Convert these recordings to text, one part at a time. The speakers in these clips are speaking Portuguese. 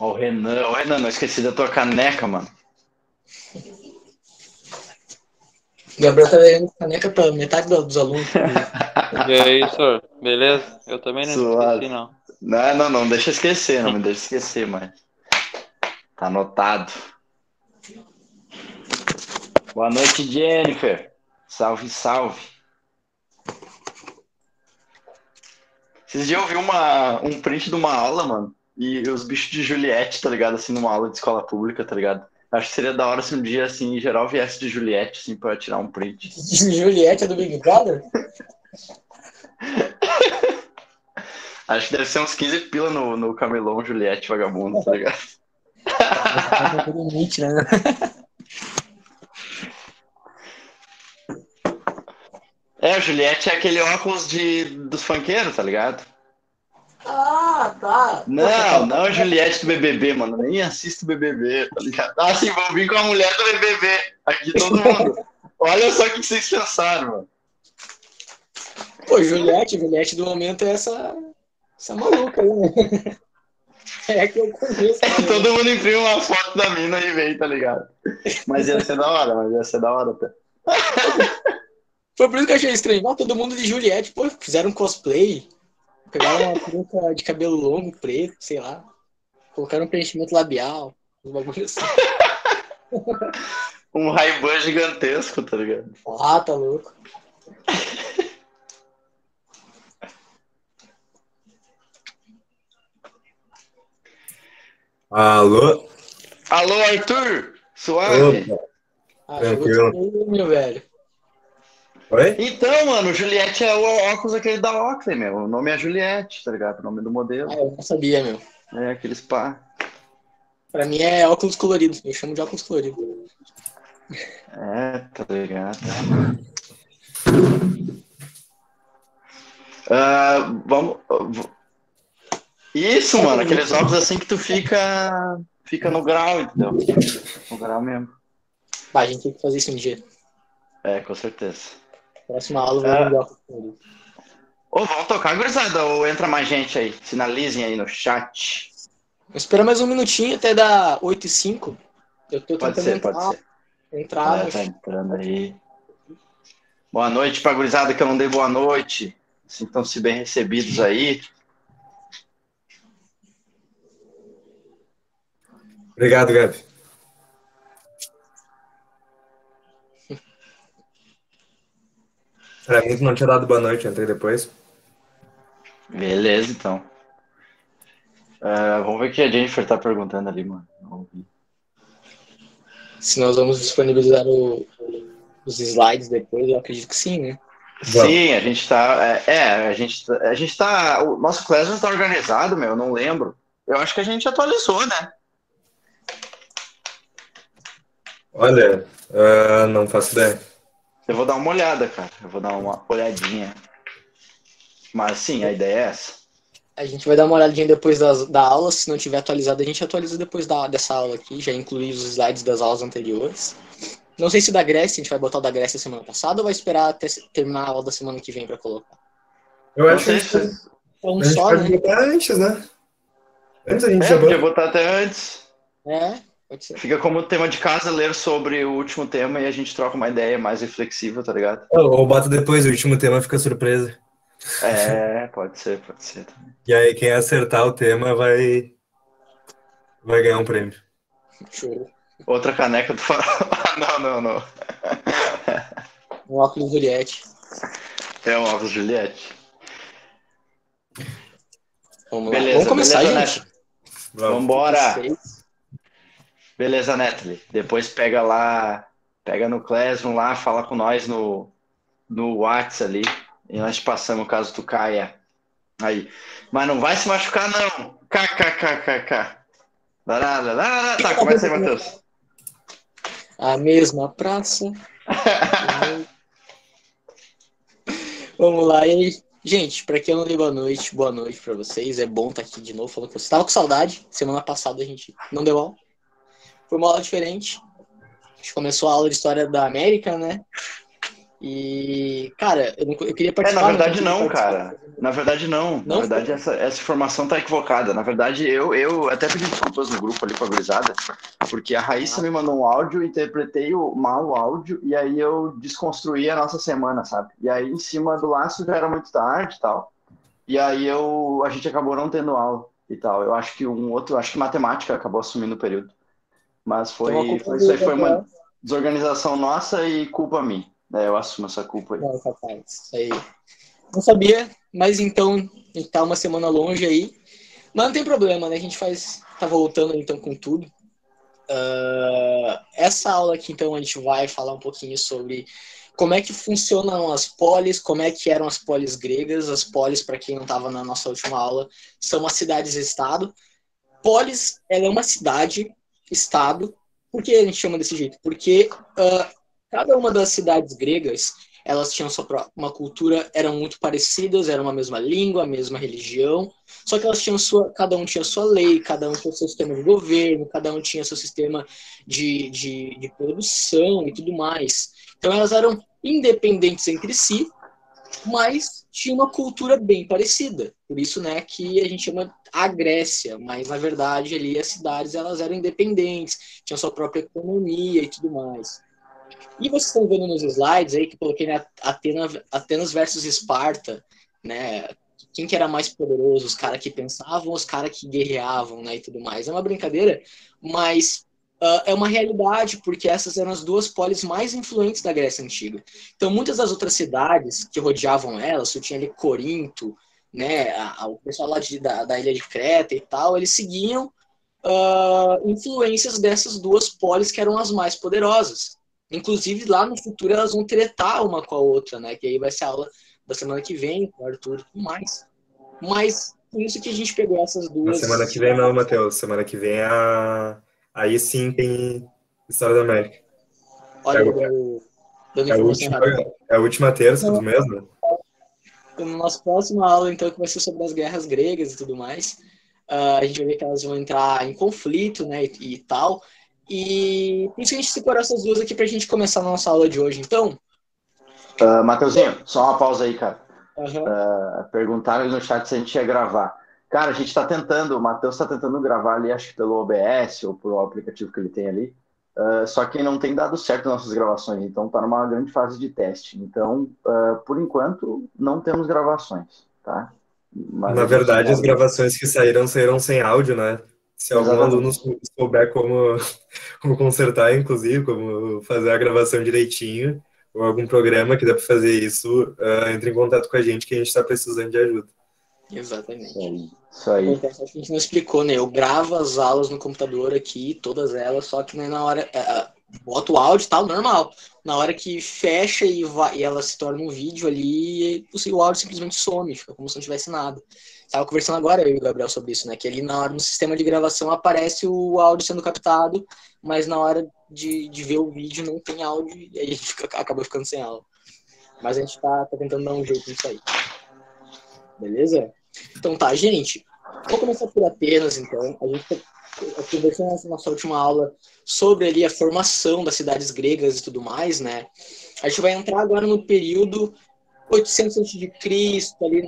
Ó, o Renan, não esqueci da tua caneca, mano. Gabriel tá ganhando caneca pra metade dos alunos. E aí, senhor? Beleza? Eu também não Suave. esqueci, não. Não deixa eu esquecer, não me deixa esquecer, mas tá anotado. Boa noite, Jennifer. Salve, salve. Esses dias eu vi um print de uma aula, mano, e os bichos de Juliette, tá ligado? Assim, numa aula de escola pública, tá ligado? Acho que seria da hora se um dia, assim, em geral viesse de Juliette, assim, pra tirar um print. Juliette é do Big Brother? Acho que deve ser uns 15 pila no camelão Juliette vagabundo, tá ligado? Tá com limite, né? É, o Juliette é aquele óculos dos funkeiros, tá ligado? Ah, tá. Poxa, Não, Juliette do BBB, mano. Nem assisto BBB, tá ligado? Ah, sim, vou vir com a mulher do BBB. Aqui todo mundo. Olha só o que vocês pensaram, mano. Pô, Juliette do momento é essa maluca aí, né? É que eu conheço. Todo mundo imprime uma foto da mina e vem, tá ligado? Mas ia ser da hora, até. Foi por isso que eu achei estranho. Ó, todo mundo de Juliette, pô, fizeram um cosplay, pegaram uma peruca de cabelo longo, preto, sei lá, colocaram um preenchimento labial, uns bagulhos assim. Um Ray-Ban gigantesco, tá ligado? Ah, tá louco. Alô? Alô, Arthur! Suave? Opa, Ah, chegou tranquilo. de meu velho. Oi? Então, mano, Juliette é o óculos aquele da Oakley, meu. O nome é Juliette, tá ligado? O nome do modelo. Ah, eu não sabia, meu. É, aqueles pá. Pra mim é óculos coloridos, eu chamo de óculos coloridos. É, tá ligado? Vamos. Isso, mano, aqueles óculos assim que tu fica no grau, entendeu? No grau mesmo. Bah, a gente tem que fazer isso um dia. É, com certeza. Próxima aula eu vou de óculos coloridos. Ô, vamos tocar, gurizada, ou entra mais gente aí? Sinalizem aí no chat. Espera mais um minutinho até dar 8h05. Eu tô Pode tentando ser. entrar no Tá entrando aí. Boa noite pra gurizada que eu não dei boa noite. Sintam-se bem recebidos aí. Obrigado, Gabi. Pra mim, tu não tinha dado boa noite, entrei depois. Beleza, então. Vamos ver o que a Jennifer tá perguntando ali, mano. Vamos ver. Se nós vamos disponibilizar os slides depois, eu acredito que sim, né? Sim, a gente tá. A gente tá. O nosso Classroom tá organizado, meu, eu não lembro. Eu acho que a gente atualizou, né? Olha, não faço ideia. Eu vou dar uma olhada, cara. Eu vou dar uma olhadinha. Mas sim, a ideia é essa. A gente vai dar uma olhadinha depois da aula. Se não tiver atualizado, a gente atualiza depois dessa aula aqui. Já inclui os slides das aulas anteriores. Não sei se o da Grécia, a gente vai botar o da Grécia semana passada ou vai esperar até terminar a aula da semana que vem para colocar? Eu Não acho que a sei gente se. É um a gente só, pode né? botar antes, né? Antes a gente já Podia bota. botar até antes. É, pode ser. Fica como tema de casa ler sobre o último tema e a gente troca uma ideia mais reflexiva, tá ligado? Ou bota depois, o último tema fica surpresa. É, pode ser também. E aí quem acertar o tema vai ganhar um prêmio. Show. Outra caneca do farol. Não. Um óculos Juliette. É um óculos Juliette. Vamos lá. Beleza, Vamos começar, beleza, gente? Neto. Vambora. 26. Beleza, Natalie. Depois pega lá, pega no Classroom lá, fala com nós no WhatsApp ali. E nós te passamos caso tu caia. Aí. Mas não vai se machucar, não. KKKKK. Tá, começa aí, Matheus. A mesma praça. Vamos lá. E aí, gente, pra quem eu não dei boa noite pra vocês. É bom estar aqui de novo falando com vocês. Tava com saudade. Semana passada a gente não deu aula. Foi uma aula diferente. A gente começou a aula de História da América, né? E, cara, eu queria Na participar. verdade consegui não, participar. cara. Na verdade não. Na Não verdade foi? essa informação tá equivocada. Na verdade eu até pedi desculpas no grupo ali com a gurizada, porque a Raíssa Ah, me mandou um áudio, interpretei mal o áudio e aí eu desconstruí a nossa semana, sabe? E aí em cima do laço já era muito tarde e tal. E aí a gente acabou não tendo aula e tal. Eu acho que acho que matemática acabou assumindo o período. Mas então a culpa é isso do aí foi Gabriel. uma desorganização nossa e culpa minha. Eu assumo essa culpa aí. Não, capaz. Isso aí. Não sabia, mas então a gente tá uma semana longe aí. Mas não tem problema, né? A gente tá voltando então com tudo. Essa aula aqui, então, a gente vai falar um pouquinho sobre como é que funcionam as polis, como é que eram as polis gregas. As polis, para quem não estava na nossa última aula, são as cidades-estado. Polis, ela é uma cidade-estado. Por que a gente chama desse jeito? Porque cada uma das cidades gregas, elas tinham uma cultura, eram muito parecidas, era uma mesma língua, a mesma religião, só que elas tinham cada um tinha sua lei, cada um tinha seu sistema de governo, cada um tinha seu sistema de produção e tudo mais. Então elas eram independentes entre si, mas tinha uma cultura bem parecida. Por isso, né, que a gente chama a Grécia, mas na verdade ali as cidades elas eram independentes, tinham sua própria economia e tudo mais. E vocês estão vendo nos slides aí que eu coloquei, né, Atenas versus Esparta, né? Quem que era mais poderoso, os caras que pensavam, os caras que guerreavam, né, e tudo mais. É uma brincadeira, mas é uma realidade, porque essas eram as duas polis mais influentes da Grécia Antiga. Então, muitas das outras cidades que rodeavam elas, você tinha ali Corinto, né, o pessoal lá da ilha de Creta e tal, eles seguiam influências dessas duas polis que eram as mais poderosas. Inclusive, lá no futuro, elas vão tretar uma com a outra, né? Que aí vai ser a aula da semana que vem, com o Arthur e tudo mais. Mas, por isso que a gente pegou essas Na duas semana que vem não, cidades. Matheus. Semana que vem aí sim tem História da América. Olha, É, eu dando é a informação última, errada. é a última terça do Então, mês, né? na nossa próxima aula, então, que vai ser sobre as guerras gregas e tudo mais, a gente vai ver que elas vão entrar em conflito, né, e tal. E por isso que a gente separou essas duas aqui para a gente começar a nossa aula de hoje. Então, Mateuzinho, só uma pausa aí, cara. uhum. Perguntaram ali no chat se a gente ia gravar. Cara, a gente está tentando, o Matheus está tentando gravar ali, acho que pelo OBS ou pelo aplicativo que ele tem ali. Só que não tem dado certo nossas gravações, então está numa grande fase de teste. Então, por enquanto, não temos gravações, tá? Mas Na a gente verdade, já. as gravações que saíram sem áudio, né? Se algum aluno Exatamente. souber como consertar, inclusive, como fazer a gravação direitinho, ou algum programa que dá para fazer isso, entre em contato com a gente que a gente está precisando de ajuda. Exatamente. Isso aí. Acontece, acho que a gente não explicou, né? Eu gravo as aulas no computador aqui, todas elas, só que né, na hora. Boto o áudio e tal, normal. Na hora que fecha e ela se torna um vídeo ali, o áudio simplesmente some, fica como se não tivesse nada. Estava conversando agora eu e o Gabriel sobre isso, né? Que ali na hora no sistema de gravação aparece o áudio sendo captado, mas na hora de ver o vídeo não tem áudio e aí a gente acaba ficando sem aula. Mas a gente tá tentando dar um jeito nisso aí. Beleza? Então tá, gente. Vou começar por Atenas, então. A gente conversou na nossa última aula sobre ali a formação das cidades gregas e tudo mais, né? A gente vai entrar agora no período 800 a.C., ali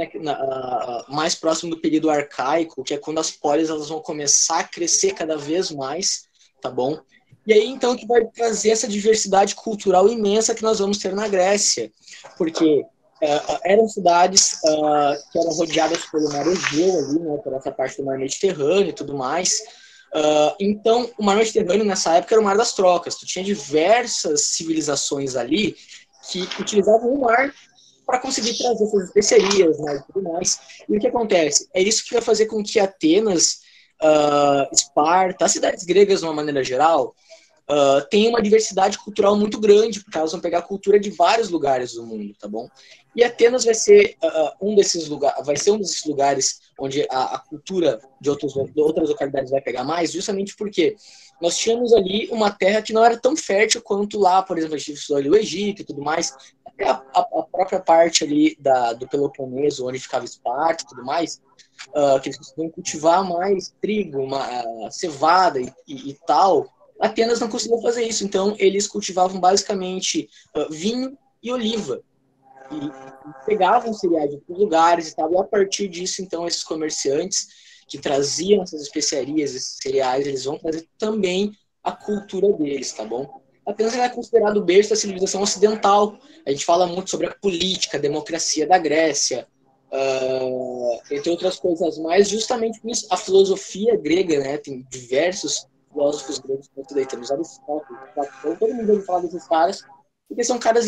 mais próximo do período arcaico, que é quando as polis elas vão começar a crescer cada vez mais, tá bom? E aí, então, que vai trazer essa diversidade cultural imensa que nós vamos ter na Grécia. Porque eram cidades que eram rodeadas pelo mar Egeu, ali, né, por essa parte do mar Mediterrâneo e tudo mais. Então, o mar Mediterrâneo, nessa época, era o mar das trocas. Tu tinha diversas civilizações ali que utilizavam o mar para conseguir trazer suas especiarias, né, e tudo mais. E o que acontece? É isso que vai fazer com que Atenas, Esparta, as cidades gregas, de uma maneira geral, tem uma diversidade cultural muito grande, porque elas vão pegar cultura de vários lugares do mundo, tá bom? E Atenas vai ser um desses lugares onde a cultura de outras localidades vai pegar mais, justamente porque nós tínhamos ali uma terra que não era tão fértil quanto lá, por exemplo, a gente estudou ali o Egito e tudo mais, até a própria parte ali do Peloponeso, onde ficava Esparta e tudo mais, que eles conseguiam cultivar mais trigo, cevada e tal. Atenas não conseguiu fazer isso, então eles cultivavam basicamente vinho e oliva. E pegavam cereais de outros lugares e tal, e a partir disso, então, esses comerciantes que traziam essas especiarias, esses cereais, eles vão trazer também a cultura deles, tá bom? Atenas é considerado o berço da civilização ocidental. A gente fala muito sobre a política, a democracia da Grécia, entre outras coisas mais, justamente por isso. A filosofia grega, né, tem diversos filósofos gregos, como daí temos Aristóteles, Platão, todo mundo ouve falar desses caras, porque são caras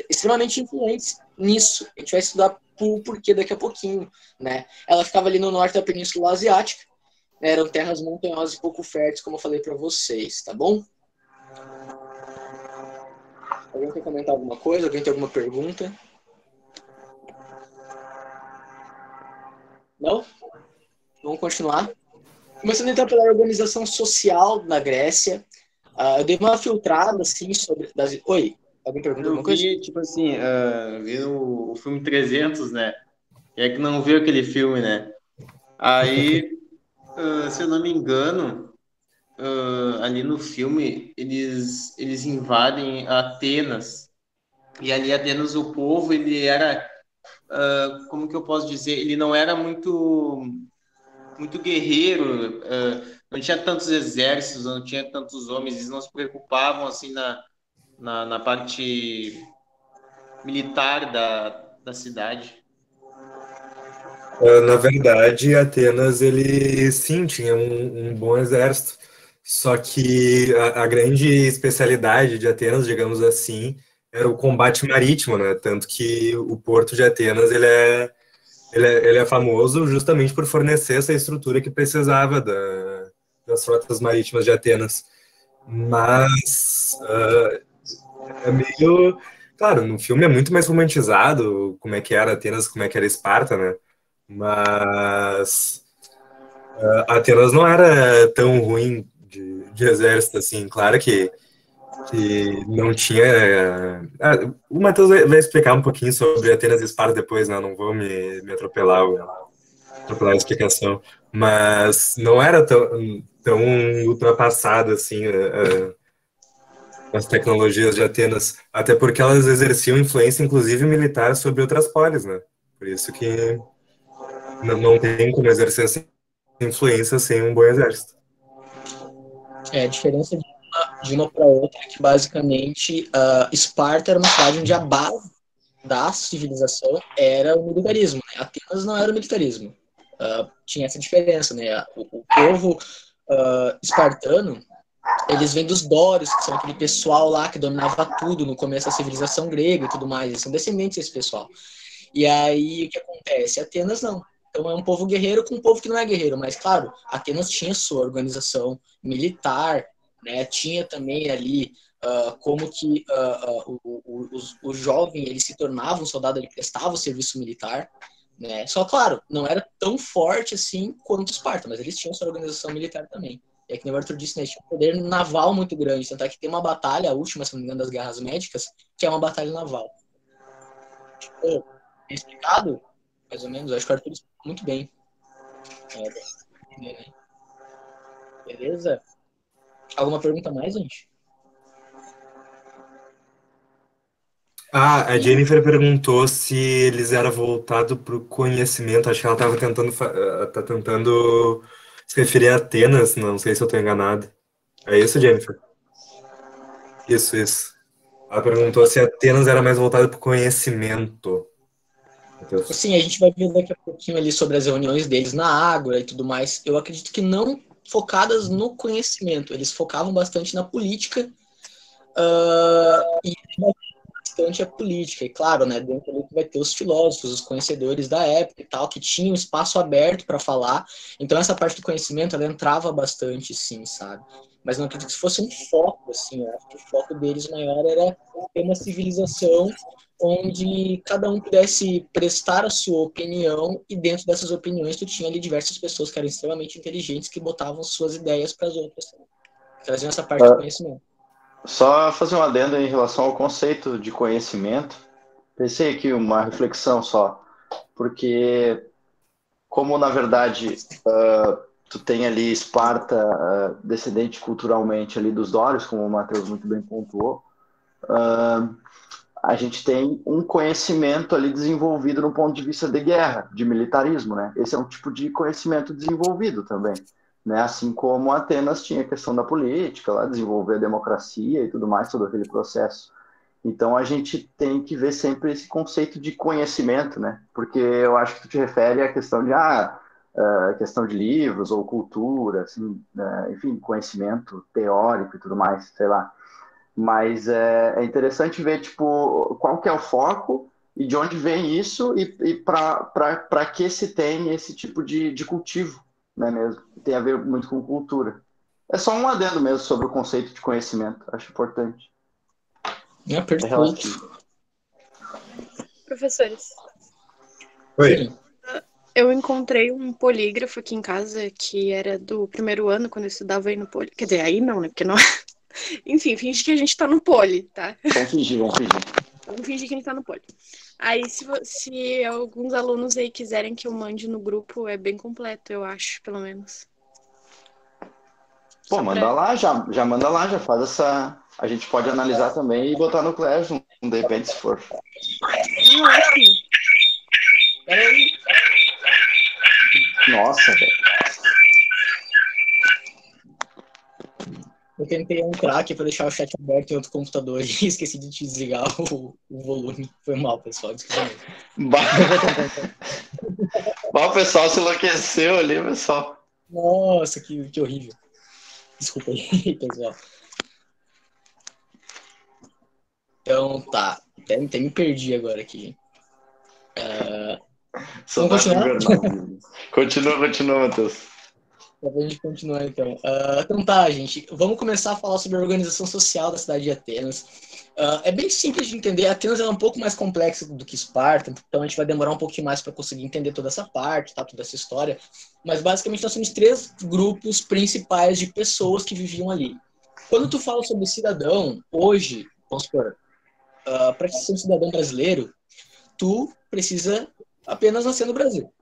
extremamente influentes nisso. A gente vai estudar o porquê daqui a pouquinho, né? Ela ficava ali no norte da Península Asiática, né? Eram terras montanhosas e pouco férteis, como eu falei para vocês, tá bom? Alguém quer comentar alguma coisa? Alguém tem alguma pergunta? Não? Vamos continuar. Começando então pela organização social na Grécia, eu dei uma filtrada assim sobre... Oi, alguém perguntou alguma coisa? Eu vi, tipo assim, vi o filme 300, né? É que não viu aquele filme, né? Aí, se eu não me engano, ali no filme, eles invadem Atenas. E ali Atenas, o povo, ele era, como que eu posso dizer? Ele não era muito guerreiro, não tinha tantos exércitos, não tinha tantos homens, eles não se preocupavam, assim, na parte militar da cidade. Na verdade, Atenas, ele sim tinha um bom exército, só que a grande especialidade de Atenas, digamos assim, era o combate marítimo, né? Tanto que o porto de Atenas, ele é famoso justamente por fornecer essa estrutura que precisava das frotas marítimas de Atenas. Mas é meio... Claro, no filme é muito mais romantizado como é que era Atenas, como é que era Esparta, né? Mas Atenas não era tão ruim de exército assim. Claro que não tinha. O Matheus vai explicar um pouquinho sobre Atenas e Esparta depois, né? Não vou me atropelar a explicação. Mas não era tão ultrapassado assim as tecnologias de Atenas. Até porque elas exerciam influência, inclusive militar, sobre outras polis, né? Por isso que não tem como exercer essa influência sem um bom exército. A diferença de uma para outra é que, basicamente, Esparta era uma cidade onde a base da civilização era o militarismo, né? Atenas não era o militarismo. Tinha essa diferença, né? O povo espartano, eles vêm dos dórios, que são aquele pessoal lá que dominava tudo no começo da civilização grega e tudo mais. Eles são descendentes desse pessoal. E aí, o que acontece? Atenas não. Então é um povo guerreiro com um povo que não é guerreiro. Mas, claro, Atenas tinha sua organização militar, né? Tinha também ali como que o jovem ele se tornava um soldado, ele prestava o serviço militar, né? Só, claro, não era tão forte assim quanto Esparta, mas eles tinham sua organização militar também. E é que o Arthur disse, né? Tinha um poder naval muito grande. Tanto é que tem uma batalha, a última, se não me engano, das Guerras Médicas, que é uma batalha naval. Tipo, explicado, mais ou menos, acho que o Arthur explicou muito bem. Beleza? Alguma pergunta mais, gente? A Jennifer perguntou se eles eram voltados para o conhecimento. Acho que ela estava tentando se referir a Atenas, não sei se eu estou enganado. É isso, Jennifer? Isso. Ela perguntou se Atenas era mais voltada para o conhecimento. Sim, a gente vai ver daqui a pouquinho ali sobre as reuniões deles na Ágora e tudo mais. Eu acredito que não focadas no conhecimento. Eles focavam bastante na política e bastante a política. E claro, né, dentro ali vai ter os filósofos, os conhecedores da época e tal, que tinham espaço aberto para falar. Então essa parte do conhecimento, ela entrava bastante, sim, sabe? Mas não acredito que fosse um foco, assim. Eu acho que o foco deles maior era ter uma civilização onde cada um pudesse prestar a sua opinião, e dentro dessas opiniões tu tinha ali diversas pessoas que eram extremamente inteligentes, que botavam suas ideias para as outras, traziam essa parte do conhecimento. Só fazer um adendo em relação ao conceito de conhecimento. Pensei aqui uma reflexão só, porque como na verdade tu tem ali Esparta descendente culturalmente ali dos dórios, como o Matheus muito bem pontuou, a gente tem um conhecimento ali desenvolvido no ponto de vista de guerra, de militarismo, né? Esse é um tipo de conhecimento desenvolvido também, né? Assim como Atenas tinha a questão da política, lá desenvolver a democracia e tudo mais, todo aquele processo. Então a gente tem que ver sempre esse conceito de conhecimento, né? Porque eu acho que tu te refere à questão de questão de livros ou cultura, assim, enfim, conhecimento teórico e tudo mais, sei lá. Mas é interessante ver, tipo, qual que é o foco e de onde vem isso e para que se tem esse tipo de cultivo, né, mesmo? Tem a ver muito com cultura. É só um adendo mesmo sobre o conceito de conhecimento, acho importante. É É perfeito. relativo. Professores, Oi. Sim. eu encontrei um polígrafo aqui em casa que era do primeiro ano, quando eu estudava aí no poli. Quer dizer, aí não, né? Porque não. Enfim, finge que a gente tá no poli, tá? Vamos fingir, vamos fingir. Vamos fingir que a gente tá no poli. Aí, se alguns alunos aí quiserem que eu mande no grupo, é bem completo, eu acho, pelo menos. Pô, Só manda pra... lá, já manda lá, já faz essa. A gente pode analisar também e botar no Classroom, de repente, se for. Não, é assim. Peraí. Nossa, velho. Eu tentei entrar aqui para deixar o chat aberto em outro computador e esqueci de desligar o volume. Foi mal, pessoal. Desculpa mesmo. Eu vou tentar então. O pessoal se enlouqueceu ali, pessoal. Nossa, que horrível. Desculpa aí, pessoal. Então, tá. Até me perdi agora aqui. Vamos Saudade continuar? invernal. Continua, Matheus. Pra gente continuar, então. Então tá, gente. Vamos começar a falar sobre a organização social da cidade de Atenas. É bem simples de entender. Atenas é um pouco mais complexa do que Esparta, então a gente vai demorar um pouquinho mais para conseguir entender toda essa parte, tá? Toda essa história. Mas basicamente nós temos 3 grupos principais de pessoas que viviam ali. Quando tu fala sobre cidadão, hoje, vamos supor, para ser um cidadão brasileiro, tu precisa apenas nascer no Brasil,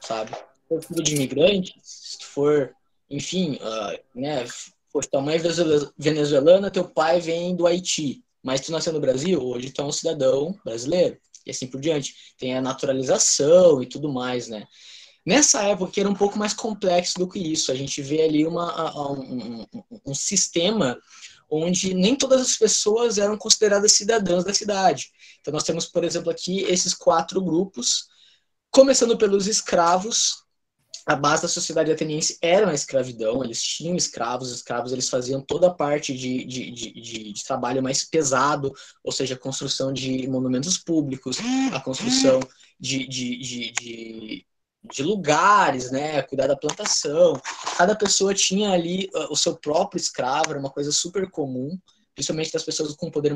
sabe? Se for filho de imigrante, se tu for, enfim, né, poxa, tua mãe é venezuelana, teu pai vem do Haiti, mas tu nasceu no Brasil, hoje tu é um cidadão brasileiro, e assim por diante. Tem a naturalização e tudo mais, né? Nessa época era um pouco mais complexo do que isso. A gente vê ali um sistema onde nem todas as pessoas eram consideradas cidadãs da cidade. Então nós temos, por exemplo, aqui esses 4 grupos, começando pelos escravos. A base da sociedade ateniense era a escravidão, eles tinham escravos, os escravos eles faziam toda a parte de trabalho mais pesado, ou seja, a construção de monumentos públicos, a construção de lugares, né, cuidar da plantação. Cada pessoa tinha ali o seu próprio escravo, era uma coisa super comum, principalmente das pessoas com poder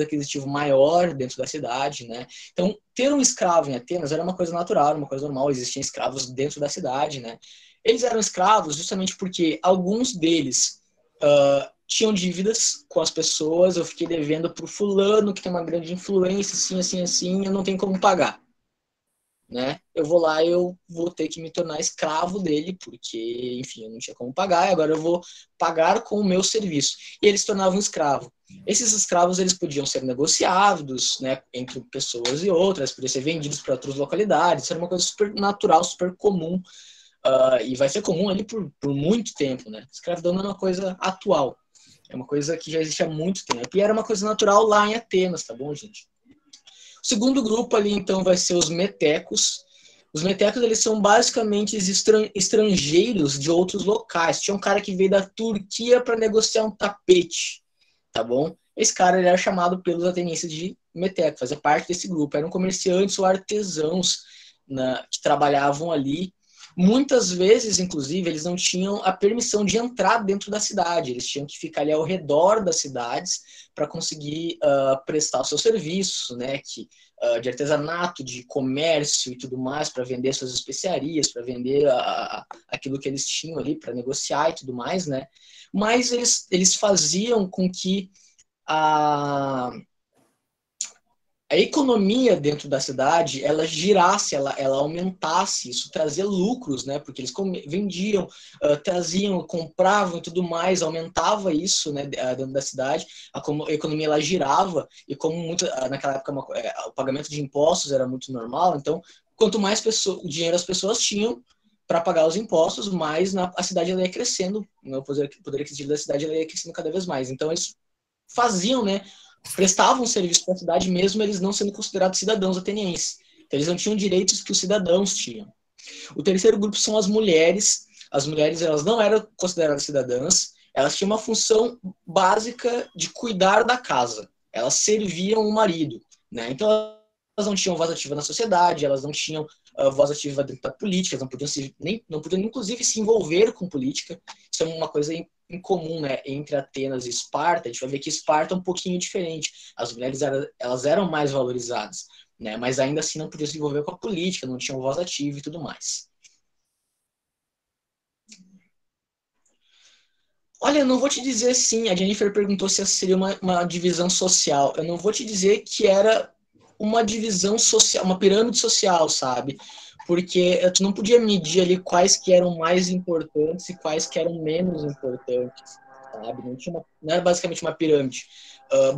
aquisitivo maior dentro da cidade, né? Então, ter um escravo em Atenas era uma coisa natural, era uma coisa normal, existiam escravos dentro da cidade, né? Eles eram escravos justamente porque alguns deles tinham dívidas com as pessoas, eu fiquei devendo pro fulano que tem uma grande influência, assim, eu não tenho como pagar. Né? Eu vou lá e eu vou ter que me tornar escravo dele, porque, enfim, eu não tinha como pagar, e agora eu vou pagar com o meu serviço. E eles se tornavam escravo. Esses escravos, eles podiam ser negociados, né, entre pessoas e outras, podiam ser vendidos para outras localidades, isso era uma coisa super natural, super comum, e vai ser comum ali por muito tempo, né? Escravidão não é uma coisa atual, é uma coisa que já existe há muito tempo, e era uma coisa natural lá em Atenas, tá bom, gente? O segundo grupo ali, então, vai ser os metecos. Os metecos, eles são basicamente estrangeiros de outros locais. Tinha um cara que veio da Turquia para negociar um tapete, tá bom? Esse cara ele era chamado pelos atenienses de meteco, fazia parte desse grupo. Eram comerciantes ou artesãos que trabalhavam ali. Muitas vezes, inclusive, eles não tinham a permissão de entrar dentro da cidade. Eles tinham que ficar ali ao redor das cidades para conseguir prestar os seus serviços, né, de artesanato, de comércio e tudo mais, para vender suas especiarias, para vender aquilo que eles tinham ali, para negociar e tudo mais, né? Mas eles faziam com que a economia dentro da cidade, ela girasse, ela aumentasse, isso trazia lucros, né? Porque eles vendiam, traziam, compravam e tudo mais, aumentava isso, né, dentro da cidade, a economia ela girava, e como naquela época o pagamento de impostos era muito normal, então, quanto mais dinheiro as pessoas tinham para pagar os impostos, mais a cidade ela ia crescendo, né, o poder aquisitivo da cidade ela ia crescendo cada vez mais. Então, eles faziam, né, prestavam serviço para a cidade mesmo eles não sendo considerados cidadãos atenienses. Então, eles não tinham direitos que os cidadãos tinham. O terceiro grupo são as mulheres. As mulheres elas não eram consideradas cidadãs, elas tinham uma função básica de cuidar da casa. Elas serviam o marido, né? Então, elas não tinham voz ativa na sociedade, elas não tinham voz ativa dentro da política, não podiam inclusive se envolver com política. Isso é uma coisa incomum, né, entre Atenas e Esparta. A gente vai ver que Esparta é um pouquinho diferente. As mulheres elas eram mais valorizadas, né, mas ainda assim não podiam se envolver com a política, não tinham voz ativa e tudo mais. Olha, eu não vou te dizer sim. A Jennifer perguntou se seria uma divisão social. Eu não vou te dizer que era uma divisão social, uma pirâmide social, sabe? Porque tu não podia medir ali quais que eram mais importantes e quais que eram menos importantes, sabe? Não era basicamente uma pirâmide.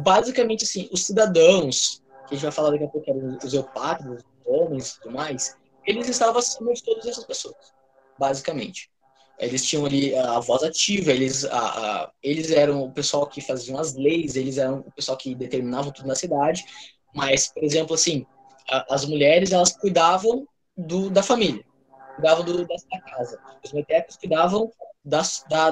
Basicamente, assim, os cidadãos, que a gente vai falar daqui a pouco, eram os eupátridas, os homens e tudo mais, eles estavam acima de todas essas pessoas, basicamente. Eles tinham ali a voz ativa, eles eram o pessoal que faziam as leis, eles eram o pessoal que determinavam tudo na cidade, mas, por exemplo, assim, as mulheres, elas cuidavam da família, cuidavam da casa. Os metecos cuidavam da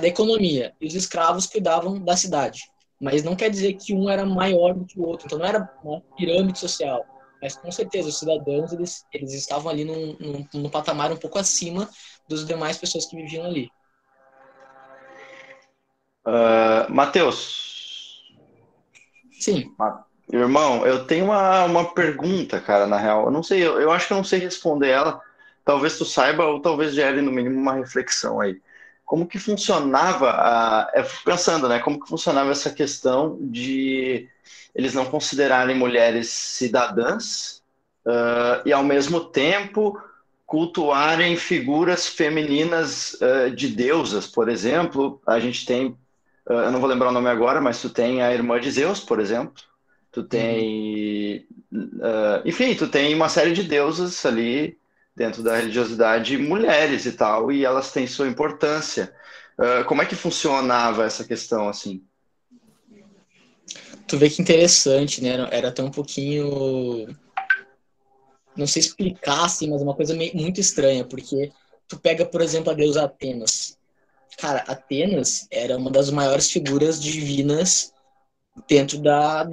economia, e os escravos cuidavam da cidade. Mas não quer dizer que um era maior do que o outro, então não era uma pirâmide social. Mas, com certeza, os cidadãos, eles estavam ali num patamar um pouco acima das demais pessoas que viviam ali. Matheus. Sim. Irmão, eu tenho uma pergunta, cara, na real. Eu não sei, eu acho que eu não sei responder ela. Talvez tu saiba, ou talvez gere, no mínimo, uma reflexão aí. Como que funcionava eu fico pensando, né? Como que funcionava essa questão de eles não considerarem mulheres cidadãs e, ao mesmo tempo, cultuarem figuras femininas de deusas, por exemplo. A gente tem, eu não vou lembrar o nome agora, mas tu tem a irmã de Zeus, por exemplo. Tu tem, enfim, tu tem uma série de deusas ali dentro da religiosidade, mulheres e tal, e elas têm sua importância. Como é que funcionava essa questão, assim? Tu vê que interessante, né? Era até um pouquinho... Não sei explicar, assim, mas é uma coisa muito estranha, porque tu pega, por exemplo, a deusa Atenas. Cara, Atenas era uma das maiores figuras divinas dentro da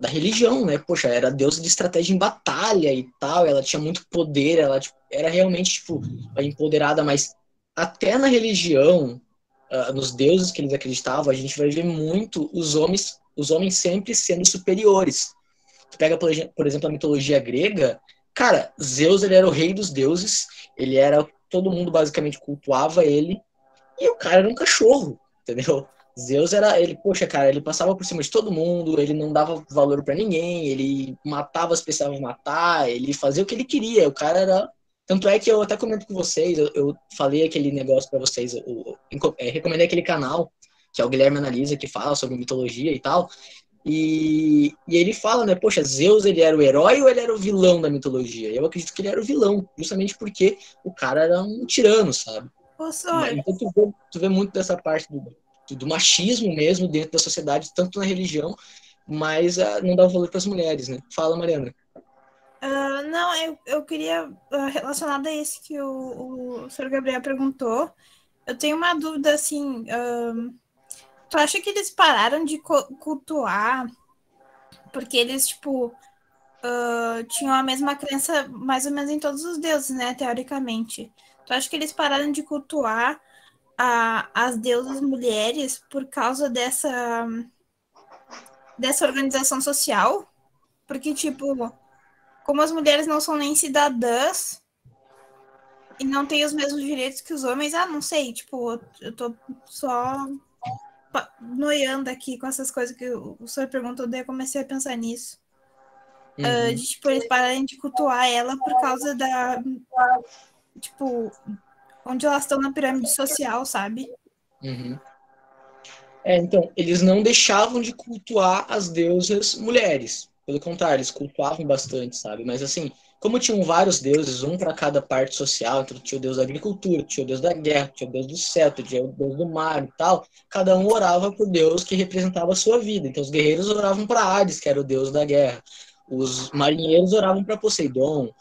religião, né? Poxa, era deusa de estratégia em batalha e tal, ela tinha muito poder, ela tipo, era realmente, tipo, empoderada, mas até na religião, nos deuses que eles acreditavam, a gente vai ver muito os homens sempre sendo superiores. Tu pega, por exemplo, a mitologia grega, cara, Zeus, ele era o rei dos deuses, ele era, todo mundo basicamente cultuava ele, e o cara era um cachorro, entendeu? Zeus era, ele, poxa, cara, ele passava por cima de todo mundo, ele não dava valor pra ninguém, ele matava as pessoas pra matar, ele fazia o que ele queria, o cara era... Tanto é que eu até comento com vocês, eu falei aquele negócio pra vocês, recomendei aquele canal, que é o Guilherme Analisa, que fala sobre mitologia e tal, e ele fala, né, poxa, Zeus, ele era o herói ou ele era o vilão da mitologia? Eu acredito que ele era o vilão, justamente porque o cara era um tirano, sabe? Então tu vê muito dessa parte do machismo mesmo dentro da sociedade, tanto na religião, mas não dá valor para as mulheres, né? Fala, Mariana. Não, eu queria, relacionado a isso que o Sr. Gabriel perguntou, eu tenho uma dúvida, assim, tu acha que eles pararam de cultuar porque eles, tipo, tinham a mesma crença mais ou menos em todos os deuses, né, teoricamente? Tu acha que eles pararam de cultuar as deusas mulheres por causa dessa organização social? Porque, tipo, como as mulheres não são nem cidadãs e não têm os mesmos direitos que os homens, não sei, tipo, eu tô só noiando aqui com essas coisas que o senhor perguntou, daí eu comecei a pensar nisso. de, tipo, eles pararem de cultuar ela por causa da, tipo, onde elas estão na pirâmide social, sabe? Uhum. Então, eles não deixavam de cultuar as deusas mulheres. Pelo contrário, eles cultuavam bastante, sabe? Mas assim, como tinham vários deuses, um para cada parte social, então tinha o deus da agricultura, tinha o deus da guerra, tinha o deus do céu, tinha o deus do mar e tal, cada um orava por Deus que representava a sua vida. Então os guerreiros oravam para Hades, que era o deus da guerra. Os marinheiros oravam para Poseidon.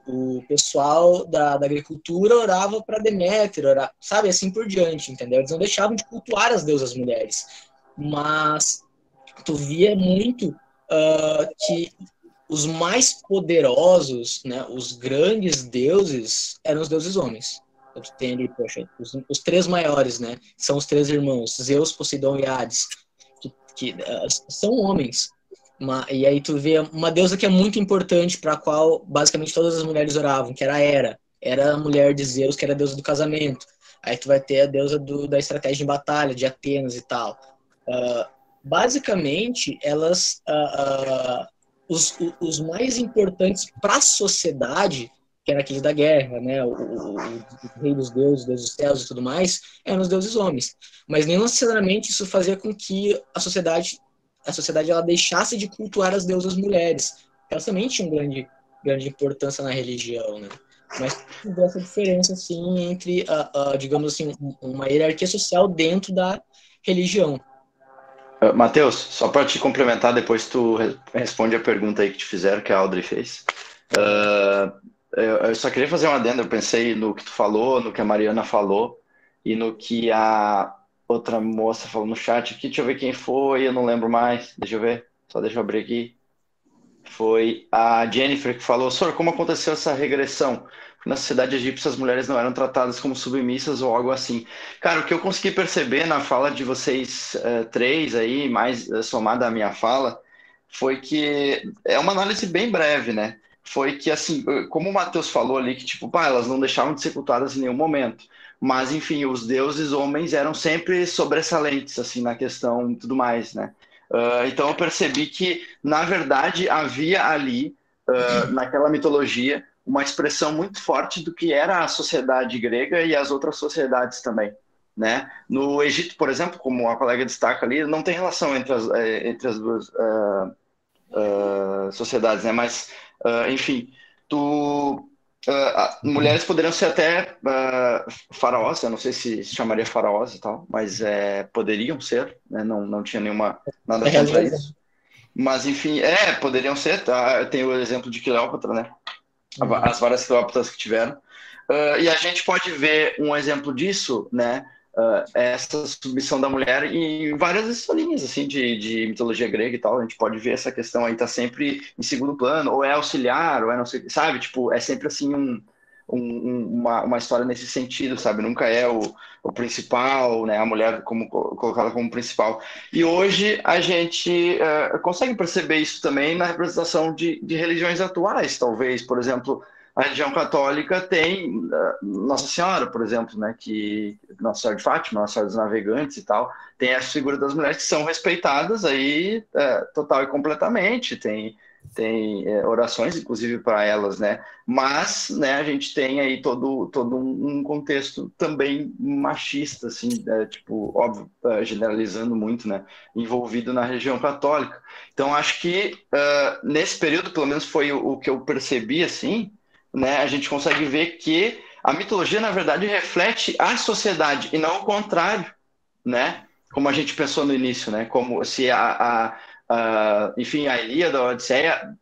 O pessoal da agricultura orava para Deméter, sabe, assim por diante, entendeu? Eles não deixavam de cultuar as deusas mulheres, mas tu via muito que os mais poderosos, né, os grandes deuses, eram os deuses homens. Então, tu tem ali, poxa, os três maiores, né, são os três irmãos, Zeus, Poseidon e Hades, que são homens. E aí tu vê uma deusa que é muito importante, para a qual basicamente todas as mulheres oravam, que era a Hera. Era a mulher de Zeus, que era a deusa do casamento. Aí tu vai ter a deusa da estratégia em batalha, de Atenas e tal. Basicamente, elas... os mais importantes para a sociedade, que era aqueles da guerra, né, o rei dos deuses, deus dos céus e tudo mais, eram os deuses homens. Mas nem necessariamente isso fazia com que a sociedade ela deixasse de cultuar as deusas mulheres. Elas também tinham grande importância na religião, né? Mas tem essa diferença, assim, entre, digamos assim, uma hierarquia social dentro da religião. Matheus, só para te complementar, depois tu responde a pergunta aí que te fizeram, que a Audrey fez. Eu só queria fazer um adendo, eu pensei no que tu falou, no que a Mariana falou, e no que a outra moça falou no chat aqui, deixa eu ver quem foi, eu não lembro mais, deixa eu ver, só deixa eu abrir aqui. Foi a Jennifer que falou, Sor, como aconteceu essa regressão? Na sociedade egípcia as mulheres não eram tratadas como submissas ou algo assim. Cara, o que eu consegui perceber na fala de vocês três aí, mais somada à minha fala, foi que é uma análise bem breve, né? Foi que, assim, como o Matheus falou ali, que tipo, elas não deixavam de ser cultuadas em nenhum momento. Mas, enfim, os deuses homens eram sempre sobressalentes, assim, na questão e tudo mais, né? Então eu percebi que, na verdade, havia ali, naquela mitologia, uma expressão muito forte do que era a sociedade grega e as outras sociedades também, né? No Egito, por exemplo, como a colega destaca ali, não tem relação entre as duas sociedades, né? Mas, enfim, mulheres poderiam ser até faraós, eu não sei se chamaria faraós e tal, mas poderiam ser, né? Não tinha nada contra isso. Mas, enfim, poderiam ser, tá? Tem o exemplo de Cleópatra, né? As várias Cleópatras que tiveram. E a gente pode ver um exemplo disso, né? Essa submissão da mulher em várias linhas assim, de mitologia grega e tal. A gente pode ver essa questão aí, tá sempre em segundo plano, ou é auxiliar, ou é não sei, sabe? Tipo, é sempre assim uma história nesse sentido, sabe? Nunca é o principal, né? A mulher colocada como principal. E hoje a gente consegue perceber isso também na representação de religiões atuais, talvez. Por exemplo, a religião católica tem Nossa Senhora, por exemplo, né? Que Nossa Senhora de Fátima, Nossa Senhora dos Navegantes e tal. Tem as figuras das mulheres que são respeitadas aí total e completamente. Tem orações, inclusive, para elas, né? Mas, né, a gente tem aí todo um contexto também machista, assim, tipo, óbvio, generalizando muito, né? Envolvido na religião católica. Então, acho que nesse período, pelo menos foi o que eu percebi, assim, né? A gente consegue ver que a mitologia, na verdade, reflete a sociedade e não o contrário, né? Como a gente pensou no início, né? Como se enfim, a Ilíada, a Odisseia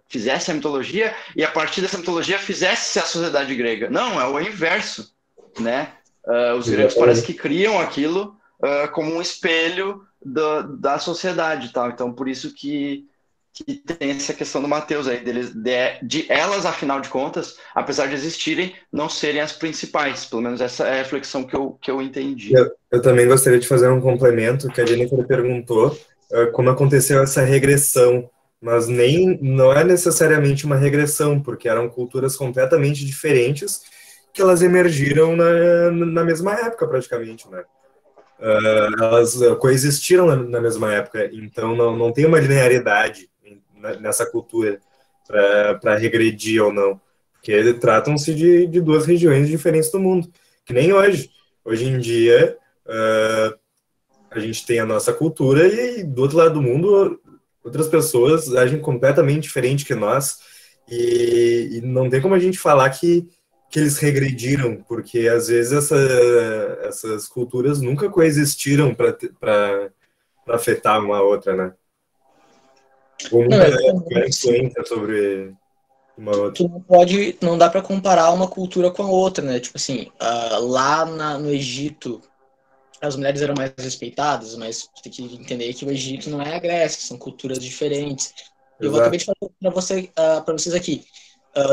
fizesse a mitologia e a partir dessa mitologia fizesse a sociedade grega. Não, é o inverso, né? Os gregos parece que criam aquilo como um espelho da sociedade, tal. Então, por isso que tem essa questão do Matheus aí, de elas, afinal de contas, apesar de existirem, não serem as principais. Pelo menos essa é a reflexão que eu entendi. Eu também gostaria de fazer um complemento, que a Jennifer perguntou como aconteceu essa regressão, mas não é necessariamente uma regressão, porque eram culturas completamente diferentes que elas emergiram na mesma época, praticamente, né? elas coexistiram na mesma época, então não tem uma linearidade nessa cultura para regredir ou não, porque tratam-se de duas regiões diferentes do mundo, que nem hoje. Hoje em dia, a gente tem a nossa cultura e do outro lado do mundo, outras pessoas agem completamente diferente que nós, e não tem como a gente falar que eles regrediram, porque às vezes essas culturas nunca coexistiram para afetar uma outra, né? Ou Não, nunca tiveram exatamente. influência sobre uma outra. Não dá para comparar uma cultura com a outra, né? Tipo assim, lá no Egito, as mulheres eram mais respeitadas, mas você tem que entender que o Egito não é a Grécia, são culturas diferentes. Eu acabei Exato. de falar para vocês aqui.